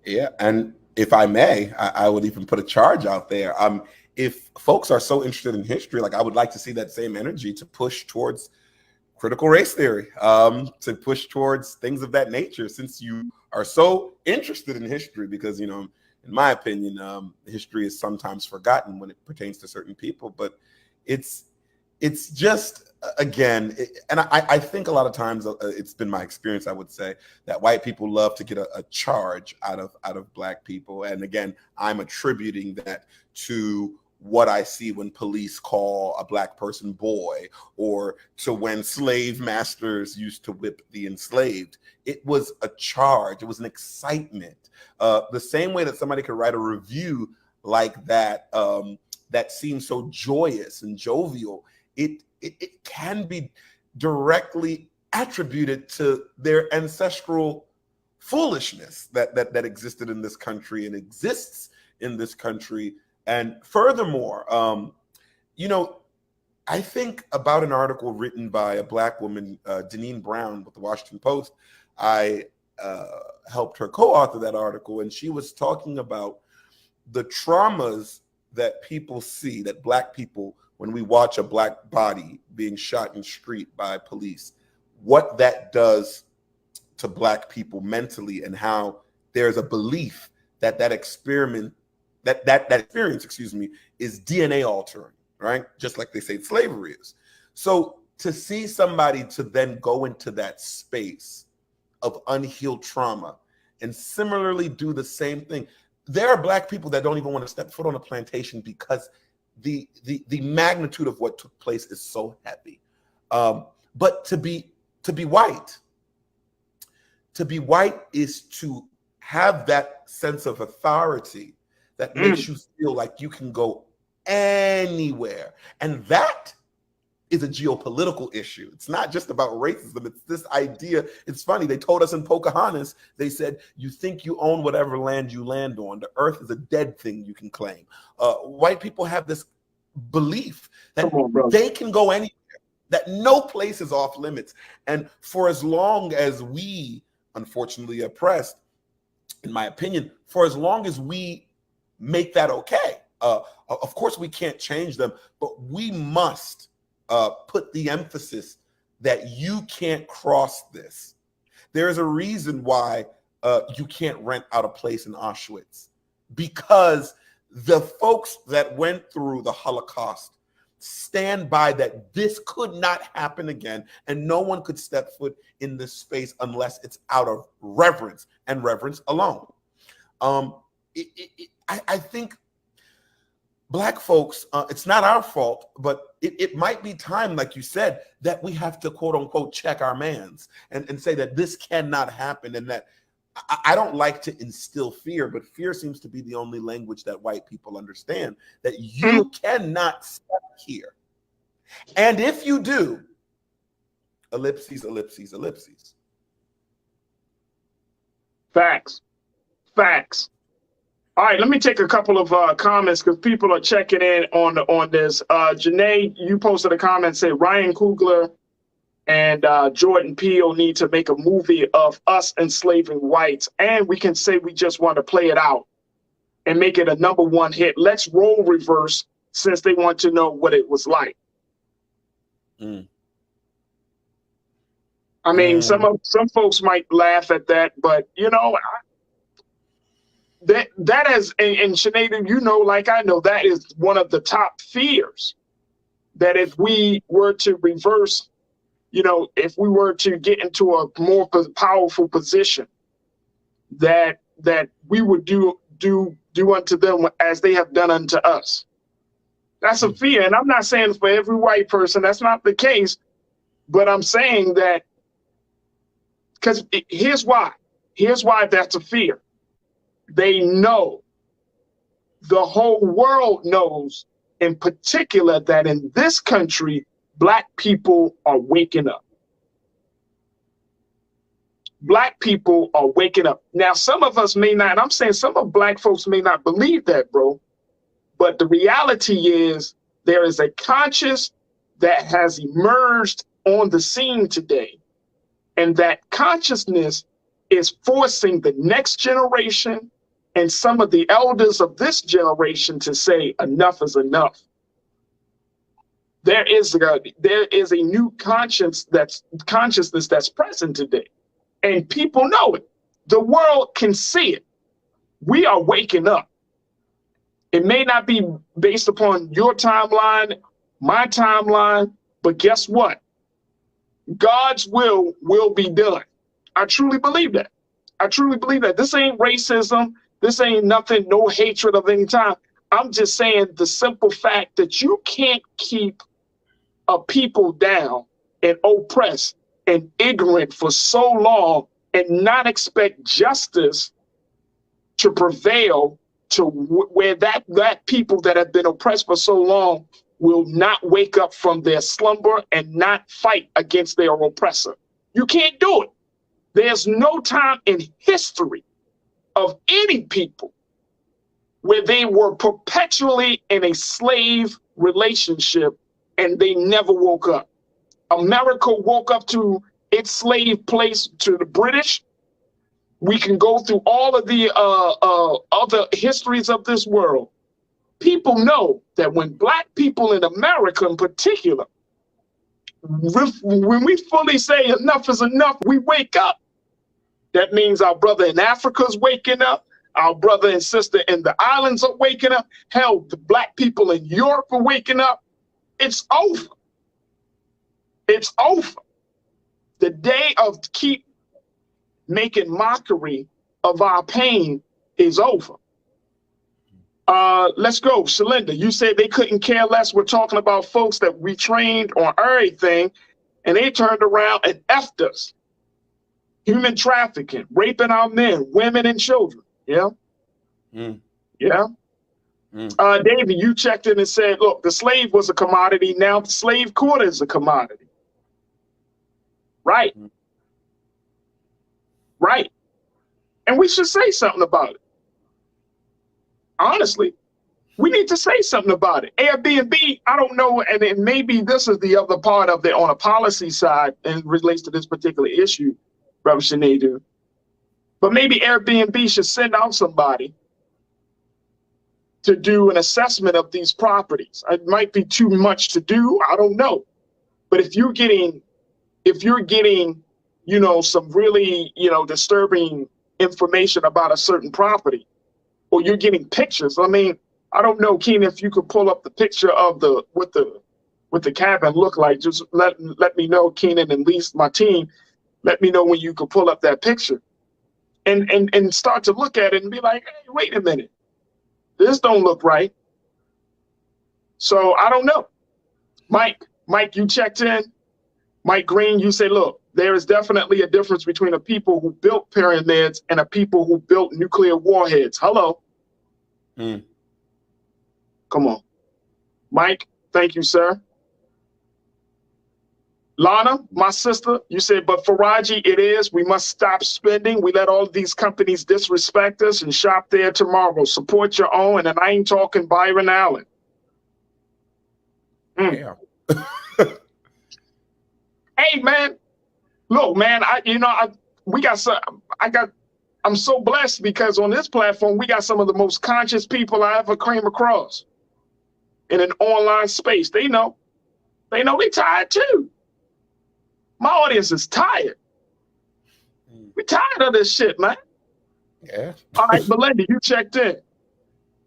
Yeah, and if I may, I would even put a charge out there. If folks are so interested in history, like, I would like to see that same energy to push towards critical race theory, to push towards things of that nature, since you are so interested in history, because, you know, in my opinion, history is sometimes forgotten when it pertains to certain people, but it's just, again, and I think a lot of times it's been my experience, I would say, that white people love to get a charge out of Black people. And again, I'm attributing that to what I see when police call a Black person boy, or to when slave masters used to whip the enslaved. It was a charge. It was an excitement. The same way that somebody could write a review like that, that seems so joyous and jovial, it can be directly attributed to their ancestral foolishness that existed in this country and exists in this country. And furthermore, you know, I think about an article written by a Black woman, Deneen Brown, with the Washington Post. I helped her co-author that article, and she was talking about the traumas that people see, that Black people, when we watch a Black body being shot in the street by police, what that does to Black people mentally, and how there's a belief that that experience, excuse me, is DNA altering, right? Just like they say slavery is. So to see somebody to then go into that space of unhealed trauma and similarly do the same thing. There are Black people that don't even want to step foot on a plantation because the magnitude of what took place is so heavy. But to be white is to have that sense of authority that makes you feel like you can go anywhere. And that is a geopolitical issue. It's not just about racism. It's this idea. It's funny. They told us in Pocahontas, they said, you think you own whatever land you land on. The earth is a dead thing you can claim. White people have this belief that they can go anywhere, that no place is off limits. And for as long as we, unfortunately oppressed, in my opinion, for as long as we make that okay, of course we can't change them, but we must put the emphasis that you can't cross this. There is a reason why you can't rent out a place in Auschwitz, because the folks that went through the Holocaust stand by that this could not happen again, and no one could step foot in this space unless it's out of reverence and reverence alone. I think Black folks, it's not our fault, but it might be time, like you said, that we have to quote unquote check our mans and say that this cannot happen. And that I don't like to instill fear, but fear seems to be the only language that white people understand, that you cannot step here. And if you do, ellipses, ellipses, ellipses. Facts. All right, let me take a couple of comments because people are checking in on this. Janae, you posted a comment, say Ryan Coogler and Jordan Peele need to make a movie of us enslaving whites, and we can say we just want to play it out and make it a #1 hit. Let's role reverse, since they want to know what it was like. I mean, some folks might laugh at that, but you know, that is, and Sinead, you know, like I know, that is one of the top fears, that if we were to reverse, you know, if we were to get into a more powerful position, that we would do unto them as they have done unto us. That's a fear. And I'm not saying for every white person, that's not the case, but I'm saying that because here's why that's a fear. They know, the whole world knows in particular, that in this country, Black people are waking up. Black people are waking up. Now, some of us may not, and I'm saying some of Black folks may not believe that, bro, But the reality is there is a conscience that has emerged on the scene today. And that consciousness is forcing the next generation and some of the elders of this generation to say enough is enough. There is a new consciousness that's present today, and people know it. The world can see it. We are waking up. It may not be based upon your timeline, my timeline, but guess what? God's will be done. I truly believe that. I truly believe that. This ain't racism. This ain't nothing, no hatred of any time. I'm just saying the simple fact that you can't keep a people down and oppressed and ignorant for so long and not expect justice to prevail to where that people that have been oppressed for so long will not wake up from their slumber and not fight against their oppressor. You can't do it. There's no time in history of any people where they were perpetually in a slave relationship and they never woke up. America woke up to its slave place to the British. We can go through all of the other histories of this world. People know that when Black people in America in particular, when we fully say enough is enough, we wake up. That means our brother in Africa is waking up. Our brother and sister in the islands are waking up. Hell, the Black people in Europe are waking up. It's over. It's over. The day of keep making mockery of our pain is over. Let's go. Shalinda, you said they couldn't care less. We're talking about folks that we trained on everything, and they turned around and effed us. Human trafficking, raping our men, women, and children. Yeah. Yeah. David, you checked in and said, look, the slave was a commodity. Now the slave quarter is a commodity. Right. Right. And we should say something about it. Honestly, we need to say something about it. Airbnb, I don't know, and then maybe this is the other part of it on a policy side and relates to this particular issue, Brother Sinedu. But maybe Airbnb should send out somebody to do an assessment of these properties. It might be too much to do, I don't know. But if you're getting, you know, some really, you know, disturbing information about a certain property, or you're getting pictures. I mean, I don't know, Keenan, if you could pull up the picture of what the cabin look like. Just let me know, Keenan, and at least my team, let me know when you could pull up that picture and start to look at it and be like, hey, wait a minute, this don't look right. So I don't know. Mike, you checked in. Mike Green, you say, look, there is definitely a difference between a people who built pyramids and a people who built nuclear warheads. Hello. Come on. Mike, thank you, sir. Lana, my sister, you said, but Farajii, it is. We must stop spending. We let all of these companies disrespect us and shop there tomorrow. Support your own. And I ain't talking Byron Allen. Yeah. Hey, man. Look, man, I'm so blessed because on this platform, we got some of the most conscious people I ever came across in an online space. They know they tired too. My audience is tired. We tired of this shit, man. Yeah. All right, Belinda, you checked in.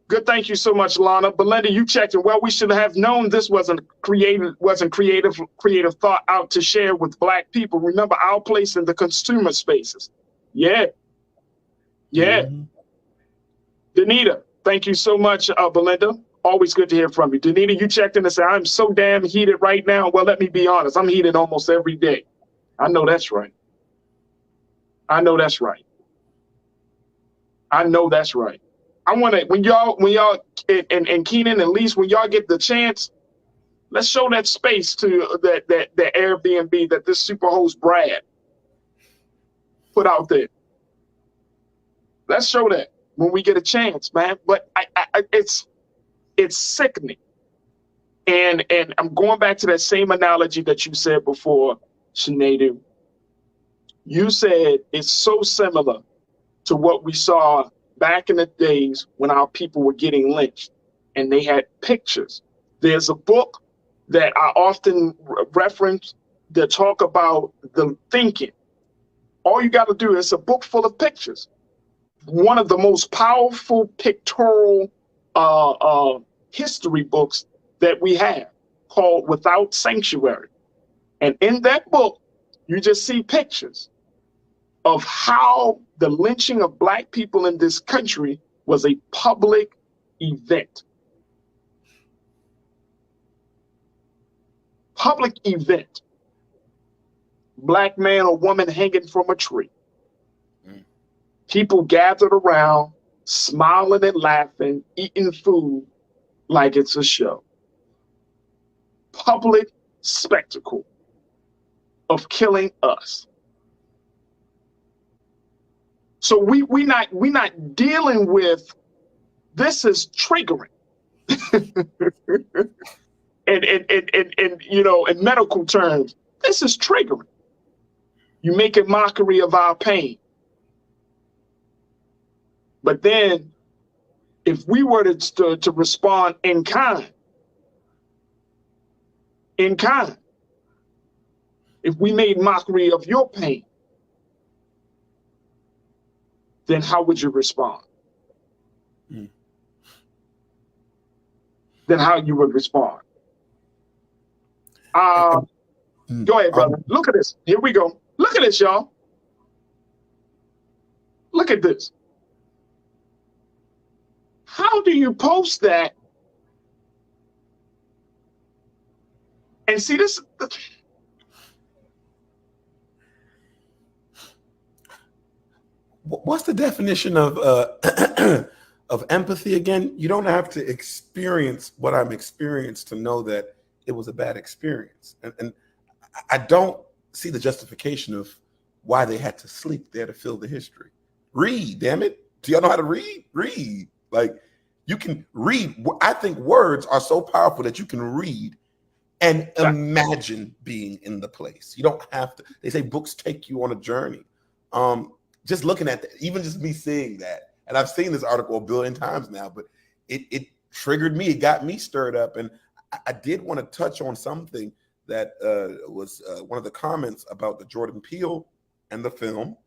Good, thank you so much, Lana. Belinda, you checked in. Well, we should have known this wasn't creative thought out to share with Black people. Remember our place in the consumer spaces. Yeah. Yeah. Danita, thank you so much, Belinda. Always good to hear from you. Danita, you checked in and said, I'm so damn heated right now. Well, let me be honest. I'm heated almost every day. I know that's right. I know that's right. I know that's right. I want to, when y'all, and Keenan and Lise, when y'all get the chance, let's show that space to that Airbnb that this superhost Brad put out there. Let's show that when we get a chance, man. But It's sickening. And I'm going back to that same analogy that you said before, Sinead. You said it's so similar to what we saw back in the days when our people were getting lynched and they had pictures. There's a book that I often reference that talk about the thinking. All you got to do is a book full of pictures. One of the most powerful pictorial history books that we have, called Without Sanctuary. And in that book, you just see pictures of how the lynching of Black people in this country was a public event. Public event. Black man or woman hanging from a tree. People gathered around, smiling and laughing, eating food like it's a show. Public spectacle of killing us. So we not dealing with, this is triggering. and you know, in medical terms, this is triggering. You make a mockery of our pain. But then if we were to respond in kind, if we made mockery of your pain, then how would you respond? Then how you would respond? Go ahead, brother. Look at this. Here we go. Look at this, y'all. Look at this. How do you post that and see this? What's the definition of empathy again? You don't have to experience what I'm experienced to know that it was a bad experience. And I don't see the justification of why they had to sleep there to fill the history. Read, damn it. Do y'all know how to read? Read. Like, you can read. I think words are so powerful that you can read and imagine being in the place. You don't have to. They say books take you on a journey. Just looking at that, even just me seeing that, and I've seen this article a billion times now, but it triggered me. It got me stirred up. And I did want to touch on something that was one of the comments about the Jordan Peele and the film,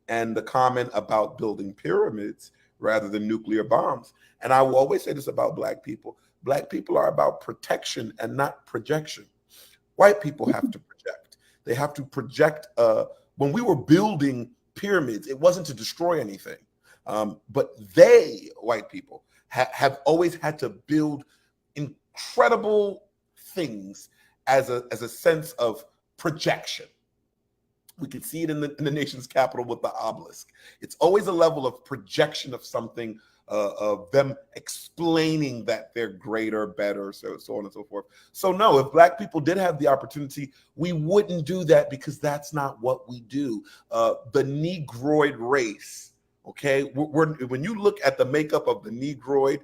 and the comment about building pyramids rather than nuclear bombs. And I will always say this about Black people. Black people are about protection and not projection. White people have to project. They have to project. When we were building pyramids, it wasn't to destroy anything. But they, white people, have always had to build incredible things as a sense of projection. We can see it in the nation's capital with the obelisk. It's always a level of projection of something, of them explaining that they're greater, better, so on and so forth. So no, if Black people did have the opportunity, we wouldn't do that, because that's not what we do. The Negroid race, okay? When you look at the makeup of the Negroid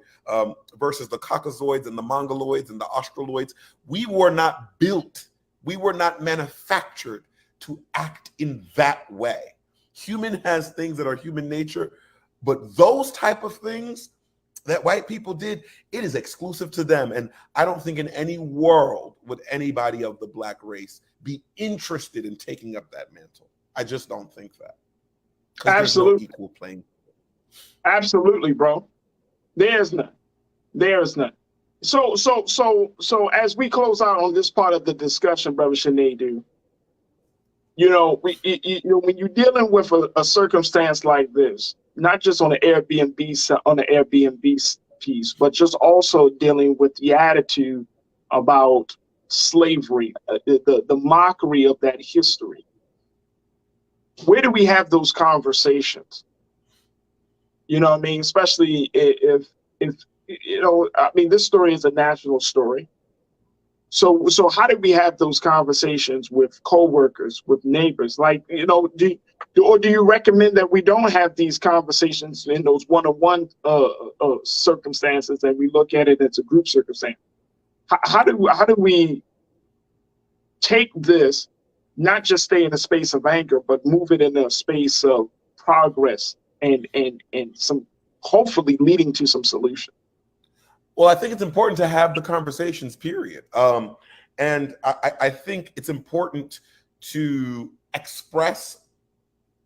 versus the Caucasoids and the Mongoloids and the Australoids, we were not built, we were not manufactured to act in that way. Human has things that are human nature, but those type of things that white people did, it is exclusive to them. And I don't think in any world would anybody of the Black race be interested in taking up that mantle. I just don't think that. Absolutely. No equal playing. Absolutely, bro. There's none. There's none. So as we close out on this part of the discussion, Brother Sinead, you know, when you're dealing with a circumstance like this, not just on the Airbnb piece, but just also dealing with the attitude about slavery, the mockery of that history. Where do we have those conversations? You know what I mean? Especially if you know, I mean, this story is a national story. So how do we have those conversations with coworkers, with neighbors? Like, you know, do Or do you recommend that we don't have these conversations in those one-on-one circumstances, and we look at it as a group circumstance? How do we take this, not just stay in a space of anger, but move it in a space of progress and some, hopefully leading to some solution? Well, I think it's important to have the conversations, period. And I think it's important to express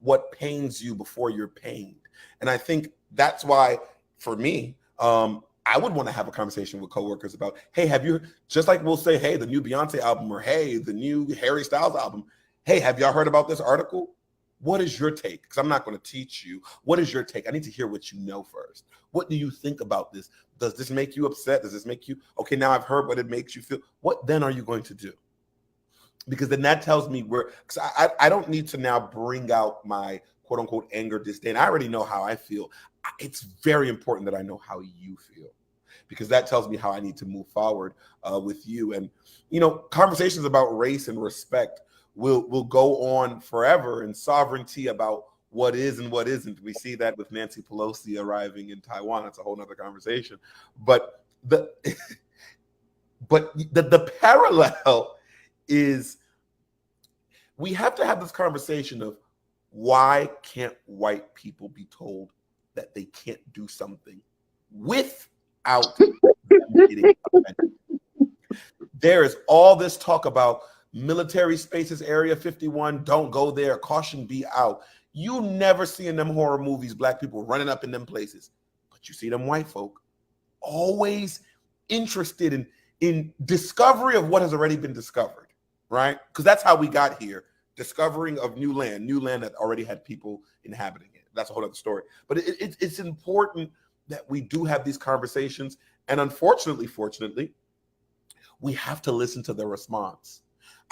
what pains you before you're pained. And I think that's why, for me, I would want to have a conversation with coworkers about, hey, have you, just like we'll say, hey, the new Beyonce album, or hey, the new Harry Styles album, hey, have y'all heard about this article? What is your take? Because I'm not going to teach you. What is your take? I need to hear what you know first. What do you think about this? Does this make you upset? Does this make you, okay, now I've heard what it makes you feel. What then are you going to do? Because then that tells me where, because I don't need to now bring out my quote unquote anger, disdain. I already know how I feel. It's very important that I know how you feel, because that tells me how I need to move forward with you. And, you know, conversations about race and respect will go on forever, and sovereignty about what is and what isn't. We see that with Nancy Pelosi arriving in Taiwan. That's a whole nother conversation. But the parallel is, we have to have this conversation of, why can't white people be told that they can't do something without them getting offended? There is all this talk about military spaces, Area 51, don't go there, caution, be out. You never see in them horror movies black people running up in them places, but you see them white folk always interested in discovery of what has already been discovered, right? Because that's how we got here. Discovering of new land that already had people inhabiting it. That's a whole other story. But it's important that we do have these conversations. And unfortunately, fortunately, we have to listen to the response.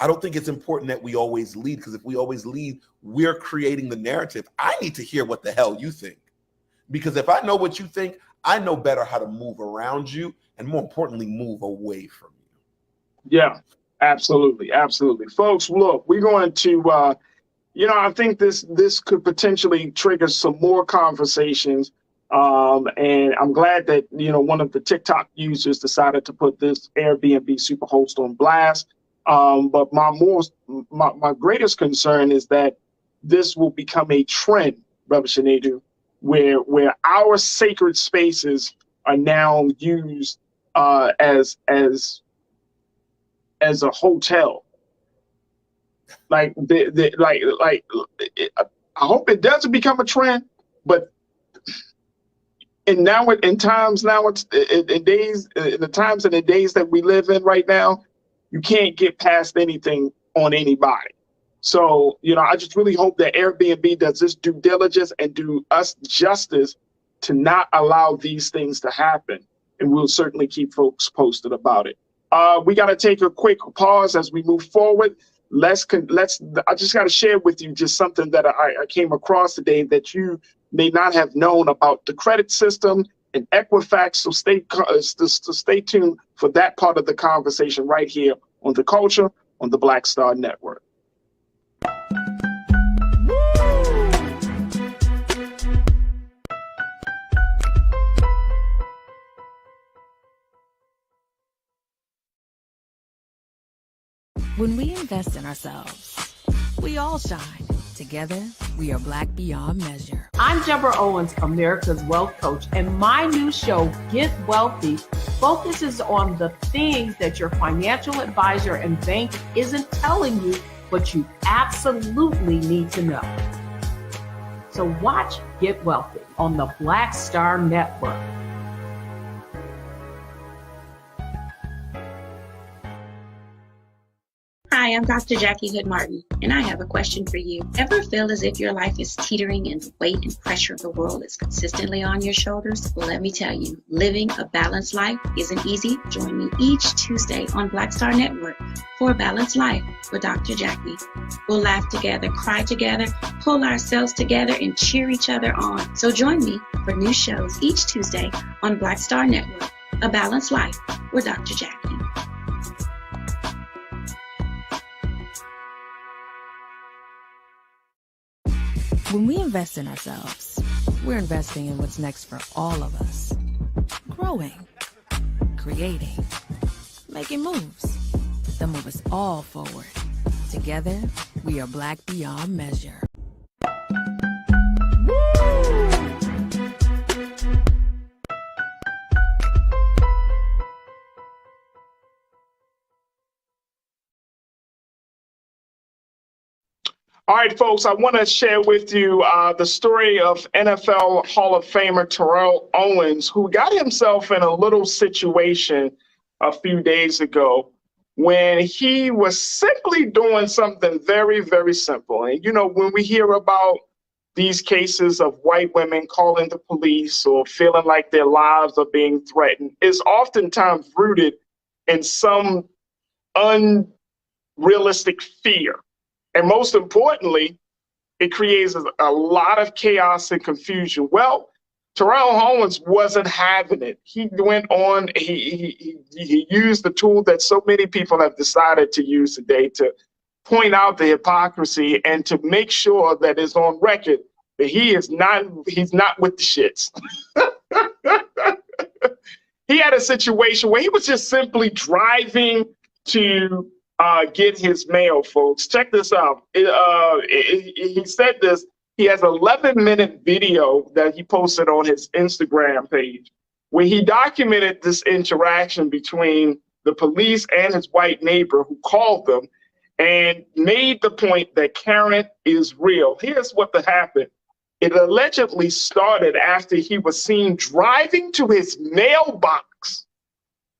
I don't think it's important that we always lead, because if we always lead, we're creating the narrative. I need to hear what the hell you think. Because if I know what you think, I know better how to move around you, and more importantly, move away from you. Yeah. Absolutely, absolutely, folks. Look, we're going to, I think this could potentially trigger some more conversations, and I'm glad that one of the TikTok users decided to put this Airbnb superhost on blast. But my greatest concern is that this will become a trend, Brother Shanadu, where our sacred spaces are now used as a hotel. I hope it doesn't become a trend, but in the times and the days that we live in right now, you can't get past anything on anybody. So, I just really hope that Airbnb does this due diligence and do us justice to not allow these things to happen. And we'll certainly keep folks posted about it. We got to take a quick pause as we move forward. I just got to share with you just something that I came across today that you may not have known about the credit system and Equifax. So stay tuned for that part of the conversation right here on The Culture on the Black Star Network. When we invest in ourselves, we all shine. Together, we are Black beyond measure. I'm Deborah Owens, America's Wealth Coach, and my new show, Get Wealthy, focuses on the things that your financial advisor and bank isn't telling you, but you absolutely need to know. So watch Get Wealthy on the Black Star Network. Hi, I'm Dr. Jackie Hood Martin, and I have a question for you. Ever feel as if your life is teetering and the weight and pressure of the world is consistently on your shoulders? Well, let me tell you, living a balanced life isn't easy. Join me each Tuesday on Black Star Network for A Balanced Life with Dr. Jackie. We'll laugh together, cry together, pull ourselves together, and cheer each other on. So join me for new shows each Tuesday on Black Star Network, A Balanced Life with Dr. Jackie. When we invest in ourselves, we're investing in what's next for all of us. Growing, creating, making moves that move us all forward. Together, we are Black beyond measure. All right, folks, I want to share with you the story of NFL Hall of Famer Terrell Owens, who got himself in a little situation a few days ago when he was simply doing something very, very simple. And, you know, when we hear about these cases of white women calling the police or feeling like their lives are being threatened, is oftentimes rooted in some unrealistic fear. And most importantly, it creates a lot of chaos and confusion. Well, Terrell Owens wasn't having it. He went on, he used the tool that so many people have decided to use today to point out the hypocrisy and to make sure that it's on record that he's not with the shits. He had a situation where he was just simply driving to get his mail, folks. Check this out. He said this. He has an 11-minute video that he posted on his Instagram page where he documented this interaction between the police and his white neighbor who called them and made the point that Karen is real. Here's what happened. It allegedly started after he was seen driving to his mailbox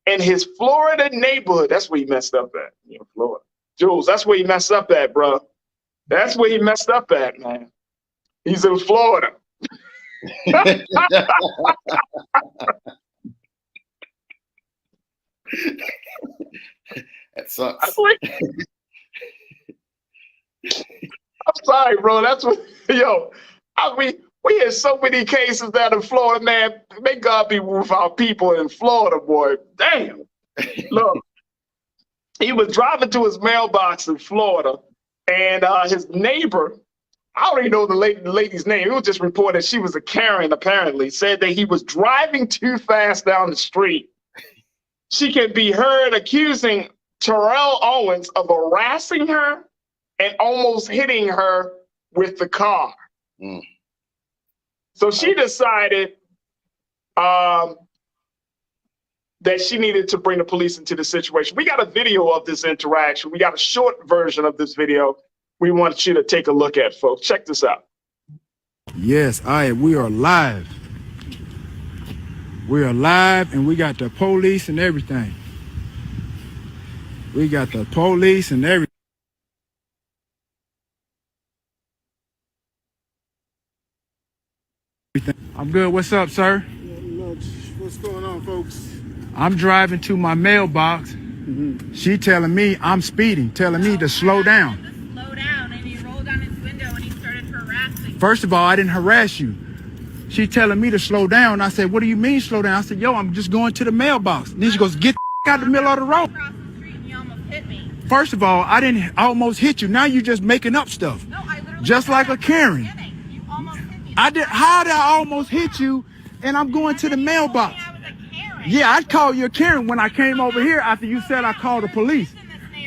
in his Florida neighborhood. That's where he messed up at, you know, Florida. Jules, that's where he messed up at, bro. That's where he messed up at, man. He's in Florida. That sucks. I'm sorry, bro. That's what, yo, we hear so many cases down in Florida, man. May God be with our people in Florida, boy. Damn. Look, he was driving to his mailbox in Florida, and his neighbor, I don't even know the lady's name. It was just reported she was a Karen, apparently, said that he was driving too fast down the street. She can be heard accusing Terrell Owens of harassing her and almost hitting her with the car. So she decided that she needed to bring the police into the situation. We got a video of this interaction. We got a short version of this video we want you to take a look at, folks. Check this out. Yes, we are live. We are live, and we got the police and everything. We got the police and everything. I'm good. What's up, sir? What's going on, folks? I'm driving to my mailbox. She telling me I'm speeding, telling me to slow down. First of all, I didn't harass you. She telling me to slow down. I said, what do you mean slow down? I said, yo, I'm just going to the mailbox. And then she goes, get the out of the middle of the road. First of all, I didn't almost hit you. Now you're just making up stuff. No, I literally just like a Karen. You almost hit me. How did I almost hit you and I'm going to the mailbox? Yeah, I'd call you a Karen when I came over here after you said I called the police.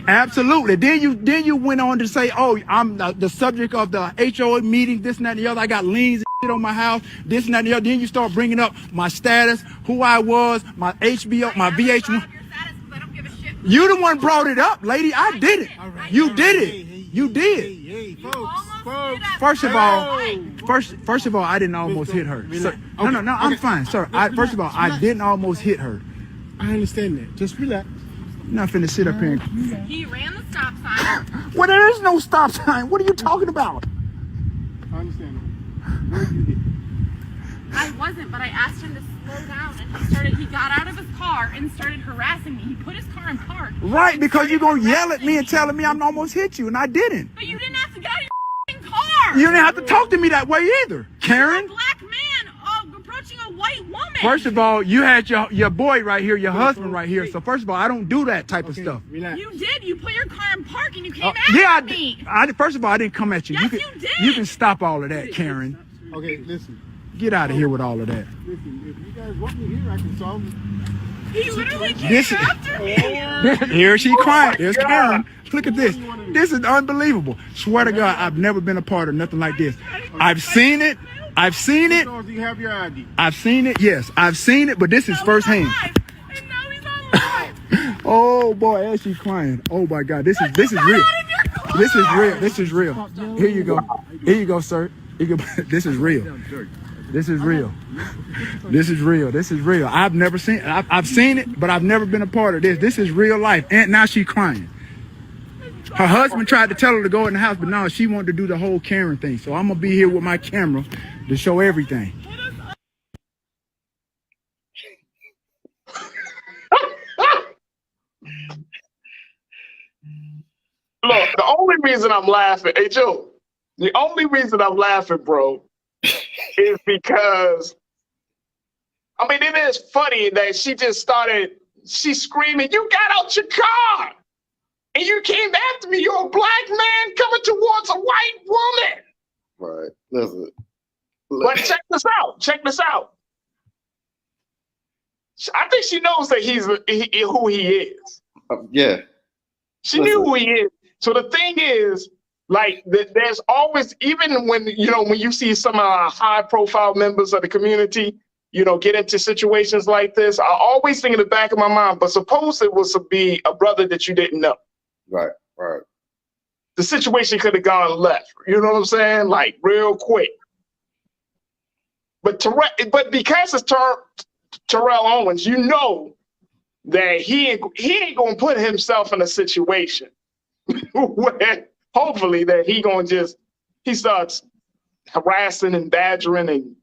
Absolutely. Then you went on to say, oh, I'm the subject of the HOA meeting, this and that and the other. I got liens and shit on my house, this and that and the other. Then you start bringing up my status, who I was, my HBO, my VH1. You the one brought it up, lady. I did it. You did it. You did. First of all, I didn't almost hit her. Sir, no, I'm fine, sir. First of all, I didn't almost hit her. I understand that. Just relax. I'm not finna sit up here. He ran the stop sign. Well, there is no stop sign. What are you talking about? I understand that. Where did you hit? I wasn't, but I asked him to slow down, and he got out of his car and started harassing me. He put his car in park. Right, because you're gonna yell at me and telling me I'm almost hit you, and I didn't. But you didn't have to get out of your car. You didn't have to talk to me that way either, Karen. You're a black man approaching a white woman. First of all, you had your boy right here, your husband right here. So first of all, I don't do that type of stuff. Relax. You did. You put your car in park and you came at me. First of all, I didn't come at you. Yes, you did. You can stop all of that, Karen. Okay, listen. Get out of here with all of that. Listen, if you guys want me here, I can solve it. He literally came after me. Here she crying. There's Karen. Look at this. This is unbelievable. Swear to God, I've never been a part of nothing like this. I've seen it. I've seen it. Do you have your ID? I've seen it. Yes, I've seen it, but this is firsthand. And now he's on live. Oh boy, as she's crying. Oh my God, this is real. This is real. This is real. Here you go. Here you go, sir. This is real. This is real. This is real. This is real. I've never seen. I've seen it, but I've never been a part of this. This is real life. And now she's crying. Her husband tried to tell her to go in the house, but no, she wanted to do the whole Karen thing. So I'm gonna be here with my camera to show everything. Look, the only reason I'm laughing, hey Joe, the only reason I'm laughing, bro, is because, I mean, it is funny that she's screaming, "You got out your car and you came after me. You're a black man coming towards a white woman." Right. Listen. But check this out. Check this out. I think she knows that who he is. Yeah. She knew who he is. So the thing is, like, there's always, even when you see some high-profile members of the community, get into situations like this, I always think in the back of my mind, but suppose it was to be a brother that you didn't know. Right, right. The situation could have gone left. You know what I'm saying? Like, real quick. But because it's Terrell Owens, you know that he ain't gonna put himself in a situation where hopefully that he starts harassing and badgering and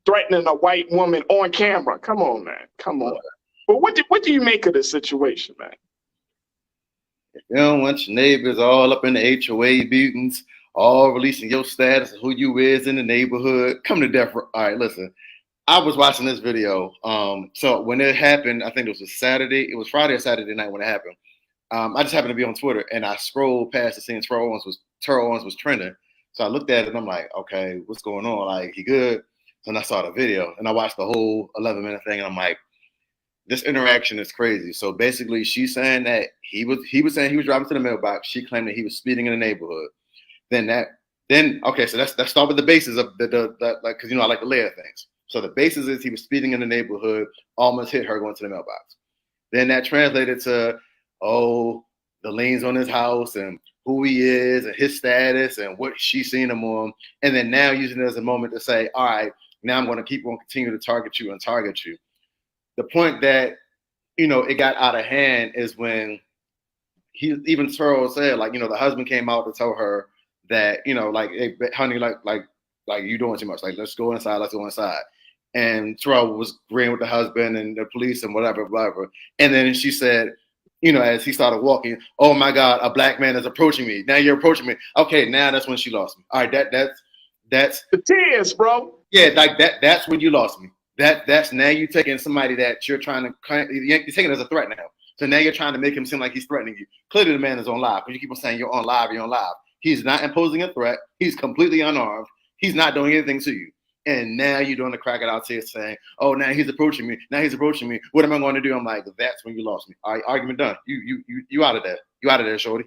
threatening a white woman on camera. Come on, man. Come on. But what do you make of this situation, man? If you don't want your neighbors all up in the HOA meetings, all releasing your status of who you is in the neighborhood, come to death. All right, listen. I was watching this video. So when it happened, I think it was a Saturday. It was Friday or Saturday night when it happened. I just happened to be on Twitter and I scrolled past the scene. Terrell Owens was trending. So I looked at it and I'm like, okay, what's going on? Like, he good? And I saw the video and I watched the whole 11-minute thing and I'm like, this interaction is crazy. So basically, she's saying that he was saying he was driving to the mailbox. She claimed that he was speeding in the neighborhood. Okay, so let's start with the basis of because I like to layer things. So the basis is he was speeding in the neighborhood, almost hit her going to the mailbox. Then that translated to, the liens on his house and who he is and his status and what she's seen him on. And then now using it as a moment to say, all right, now I'm going to keep on continue to target you. The point that, it got out of hand is when even Terrell said, like, the husband came out to tell her that, like, hey, honey, like you doing too much. Like, let's go inside. And Terrell was agreeing with the husband and the police and whatever. And then she said, as he started walking, "Oh my God, a black man is approaching me. Now you're approaching me." Okay, now that's when she lost me. All right, that's the tears, bro. Yeah, like that's when you lost me. That's now you taking somebody that you're trying to, you're taking it as a threat now. So now you're trying to make him seem like he's threatening you. Clearly the man is on live, because you keep on saying you're on live. He's not imposing a threat. He's completely unarmed. He's not doing anything to you. And now you're doing the crack it out here saying, "Oh, now he's approaching me. What am I going to do?" I'm like, that's when you lost me. All right, argument done. You out of there. You out of there, shorty.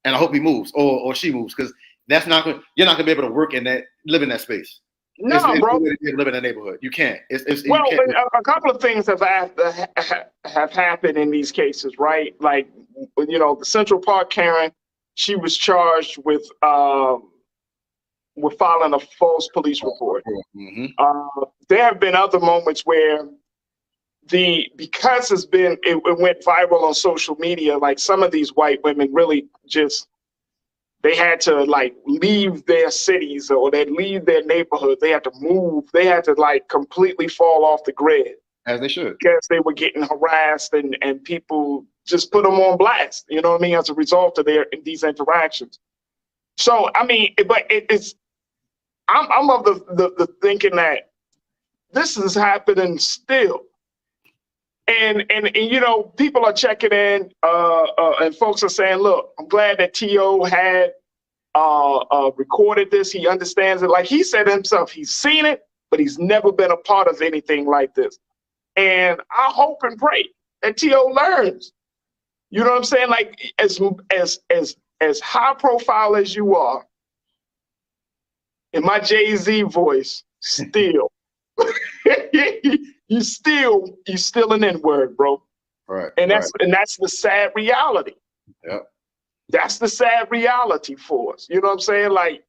And I hope he moves or she moves, because you're not going to be able to live in that space. No, bro. Live in a neighborhood. You can't. Well, you can't. A couple of things have happened in these cases, right? Like, the Central Park Karen, she was charged with filing a false police report. Mm-hmm. There have been other moments where because it went viral on social media, like some of these white women really they had to like leave their cities or they'd leave their neighborhood. They had to move. They had to like completely fall off the grid. As they should. Because they were getting harassed and people just put them on blast, as a result of these interactions. So, I mean, but I'm of the thinking that this is happening still. And you know, people are checking in, and folks are saying, look, I'm glad that T.O. had recorded this. He understands it. Like he said himself, he's seen it, but he's never been a part of anything like this. And I hope and pray that T.O. learns. You know what I'm saying? Like as high profile as you are, in my Jay-Z voice, still, you still an N-word, bro. Right. And that's the sad reality. Yep. That's the sad reality for us. You know what I'm saying? Like,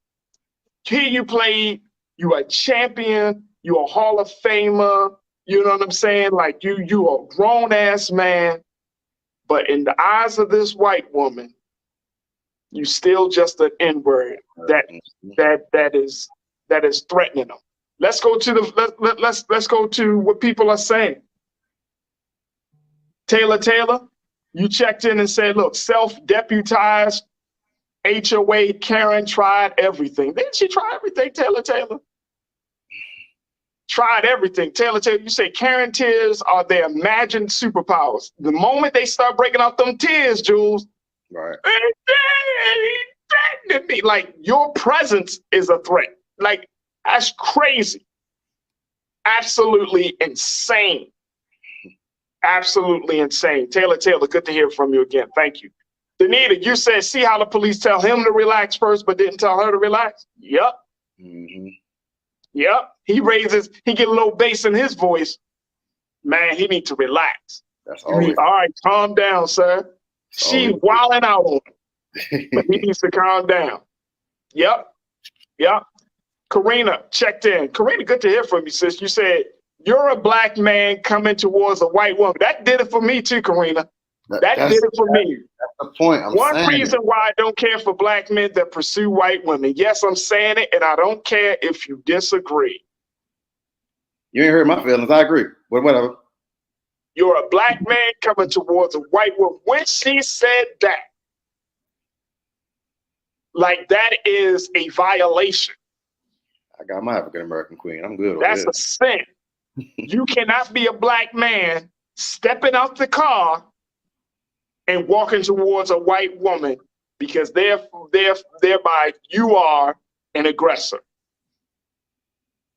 here you played, you are a champion, you are a Hall of Famer, you know what I'm saying? Like you are a grown-ass man, but in the eyes of this white woman, you still just an N-word that is threatening them. Let's go to let's go to what people are saying. Taylor, you checked in and said, look, self-deputized HOA Karen tried everything. Didn't she try everything, Taylor? Tried everything. Taylor, you say Karen tears are their imagined superpowers. The moment they start breaking out them tears, Jules, right? Threatening me. Like, your presence is a threat. Like, that's crazy. Absolutely insane. Absolutely insane. Taylor, good to hear from you again. Thank you. Danita, you said, see how the police tell him to relax first, but didn't tell her to relax? Yep. Mm-hmm. Yep. He get a little bass in his voice. Man, he need to relax. That's all right, calm down, sir. She wilding out on him. But he needs to calm down. Yep. Karina checked in. Karina, good to hear from you, sis. You said, you're a black man coming towards a white woman. That did it for me too, Karina. That did it for me. That's the point. One reason why I don't care for black men that pursue white women. Yes, I'm saying it, and I don't care if you disagree. You ain't hurt my feelings. I agree. Whatever. You're a black man coming towards a white woman. When she said that, like, that is a violation. I got my African American queen. I'm good. That's a sin. You cannot be a black man stepping out the car and walking towards a white woman, because thereby you are an aggressor.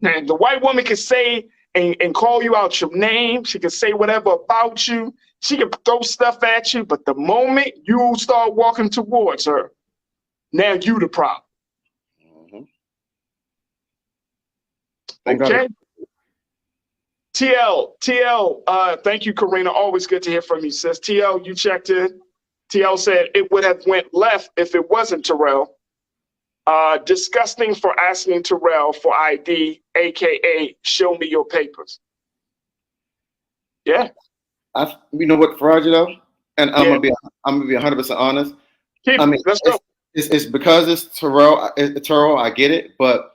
And the white woman can say and call you out your name. She can say whatever about you. She can throw stuff at you. But the moment you start walking towards her, now you the problem. Mm-hmm. Okay. TL, thank you, Karina. Always good to hear from you, sis. TL, you checked in. TL said it would have went left if it wasn't Terrell. Disgusting for asking Terrell for ID, AKA show me your papers. Yeah. You know what, Farajii, though? And I'm gonna be 100% honest. Let's go. It's because it's Terrell. Terrell, I get it, but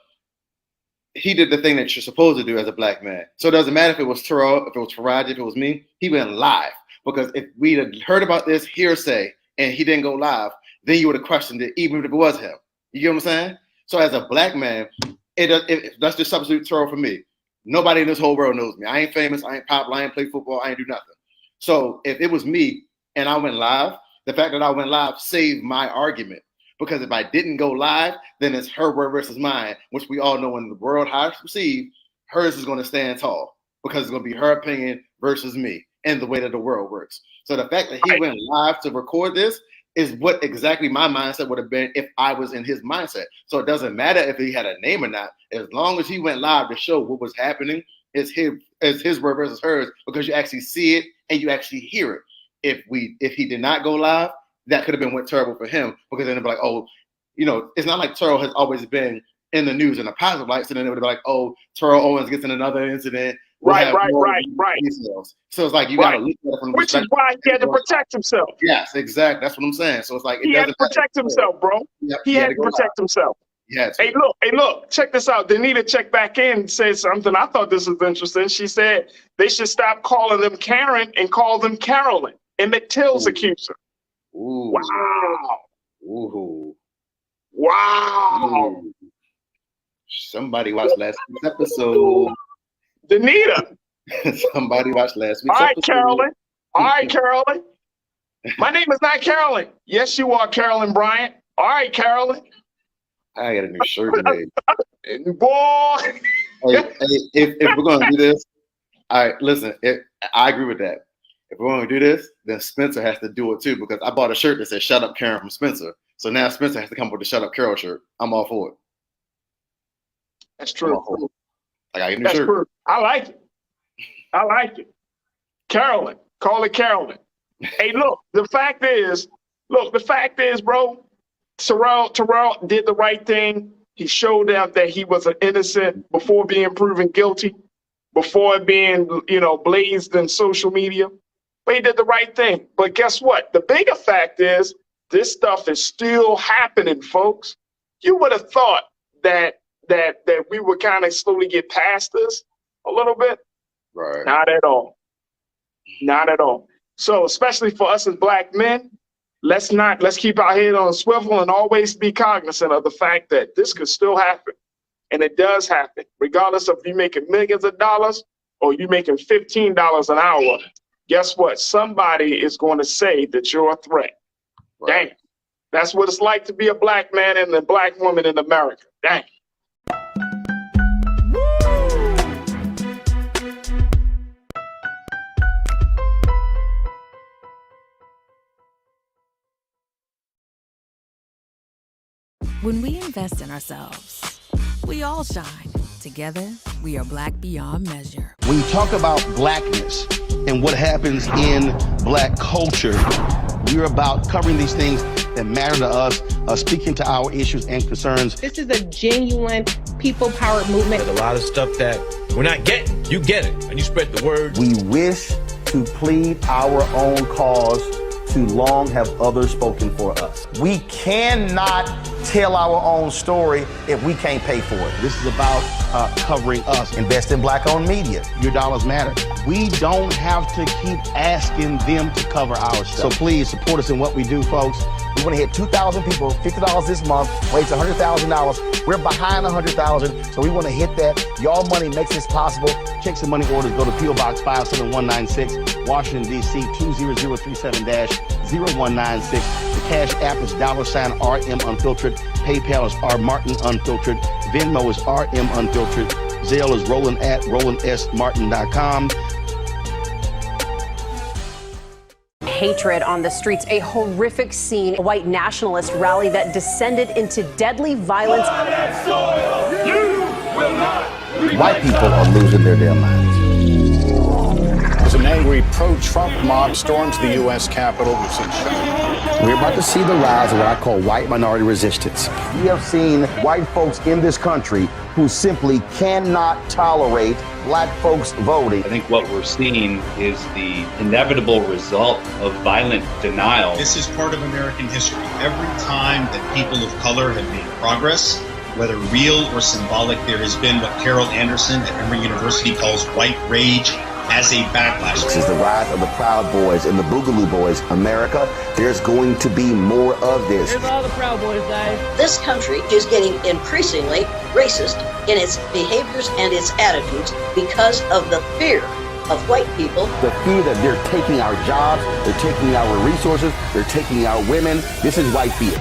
he did the thing that you're supposed to do as a black man. So it doesn't matter if it was Terrell, if it was Farajii, if it was me. He went live, because if we'd have heard about this hearsay and he didn't go live, then you would have questioned it, even if it was him. You get what I'm saying? So as a black man, let's just substitute Terrell for me. Nobody in this whole world knows me. I ain't famous. I ain't popular. I ain't play football. I ain't do nothing. So if it was me and I went live, the fact that I went live saved my argument. Because if I didn't go live, then it's her word versus mine, which we all know when the world has received, hers is going to stand tall, because it's going to be her opinion versus me and the way that the world works. So the fact that he went live to record this is what exactly my mindset would have been if I was in his mindset. So it doesn't matter if he had a name or not. As long as he went live to show what was happening, it's his word versus hers, because you actually see it and you actually hear it. If he did not go live, that could have been terrible for him, because then it'd be like, oh, you know, it's not like Terrell has always been in the news in a positive light. So then it would be like, oh, Terrell Owens gets in another incident. Right. Details. So it's like you got to look at it from the which is why he had to protect himself. Yes, exactly. That's what I'm saying. So it's like he had to protect himself, bro. Yep, he had to protect himself. Yes. Hey, look, check this out. Danita checked back in and said something. I thought this was interesting. She said they should stop calling them Karen and call them Carolyn. Emmett Till's accuser. Ooh. Wow. Ooh. Wow. Ooh. Somebody watched last week's episode. Danita. Somebody watched last week. All right, Carolyn. All right, Carolyn. My name is not Carolyn. Yes, you are Carolyn Bryant. All right, Carolyn. I got a new shirt today. Boy. Hey, if we're gonna do this, all right, listen. I agree with that. If we're gonna do this, then Spencer has to do it too, because I bought a shirt that says "Shut Up, Karen" from Spencer. So now Spencer has to come up with the "Shut Up, Carol" shirt. I'm all for it. That's true. I got a new That's shirt. true. I like it. I like it. Carolyn. Call it Carolyn. Hey, look, the fact is, bro, Terrell did the right thing. He showed them that he was an innocent before being proven guilty, before being, blazed in social media. But he did the right thing. But guess what? The bigger fact is this stuff is still happening, folks. You would have thought that we would kind of slowly get past this a little bit. Right. Not at all. Not at all. So especially for us as Black men, let's keep our head on a swivel and always be cognizant of the fact that this could still happen. And it does happen, regardless of you making millions of dollars or you making $15 an hour. Guess what? Somebody is going to say that you're a threat. Right. Dang. That's what it's like to be a Black man and a Black woman in America. Dang. When we invest in ourselves, we all shine. Together, we are Black beyond measure. When you talk about Blackness and what happens in Black culture, we're about covering these things that matter to us, speaking to our issues and concerns. This is a genuine people-powered movement. There's a lot of stuff that we're not getting. You get it, and you spread the word. We wish to plead our own cause. Too long have others spoken for us. We cannot tell our own story if we can't pay for it. This is about covering us. Invest in Black-owned media. Your dollars matter. We don't have to keep asking them to cover our stuff. So please support us in what we do, folks. We want to hit 2,000 people, $50 this month, raise $100,000. We're behind 100,000, so we want to hit that. Y'all money makes this possible. Checks and money orders go to P.O. Box 57196, Washington, D.C. 20037-0196. The Cash App is $RM Unfiltered. PayPal is R Martin Unfiltered. Venmo is RM Unfiltered. Zelle is RolandSMartin.com. Hatred on the streets, a horrific scene, a white nationalist rally that descended into deadly violence. White people are losing their damn minds. As an angry pro-Trump mob storms the U.S. Capitol, we've seen We're about to see the rise of what I call white minority resistance. We have seen white folks in this country who simply cannot tolerate Black folks voting. I think what we're seeing is the inevitable result of violent denial. This is part of American history. Every time that people of color have made progress, whether real or symbolic, there has been what Carol Anderson at Emory University calls white rage as a backlash. This is the rise of the Proud Boys and the Boogaloo Boys. America, there's going to be more of this. Here's all the Proud Boys, guys. This country is getting increasingly racist in its behaviors and its attitudes because of the fear of white people. The fear that they're taking our jobs, they're taking our resources, they're taking our women. This is white fear.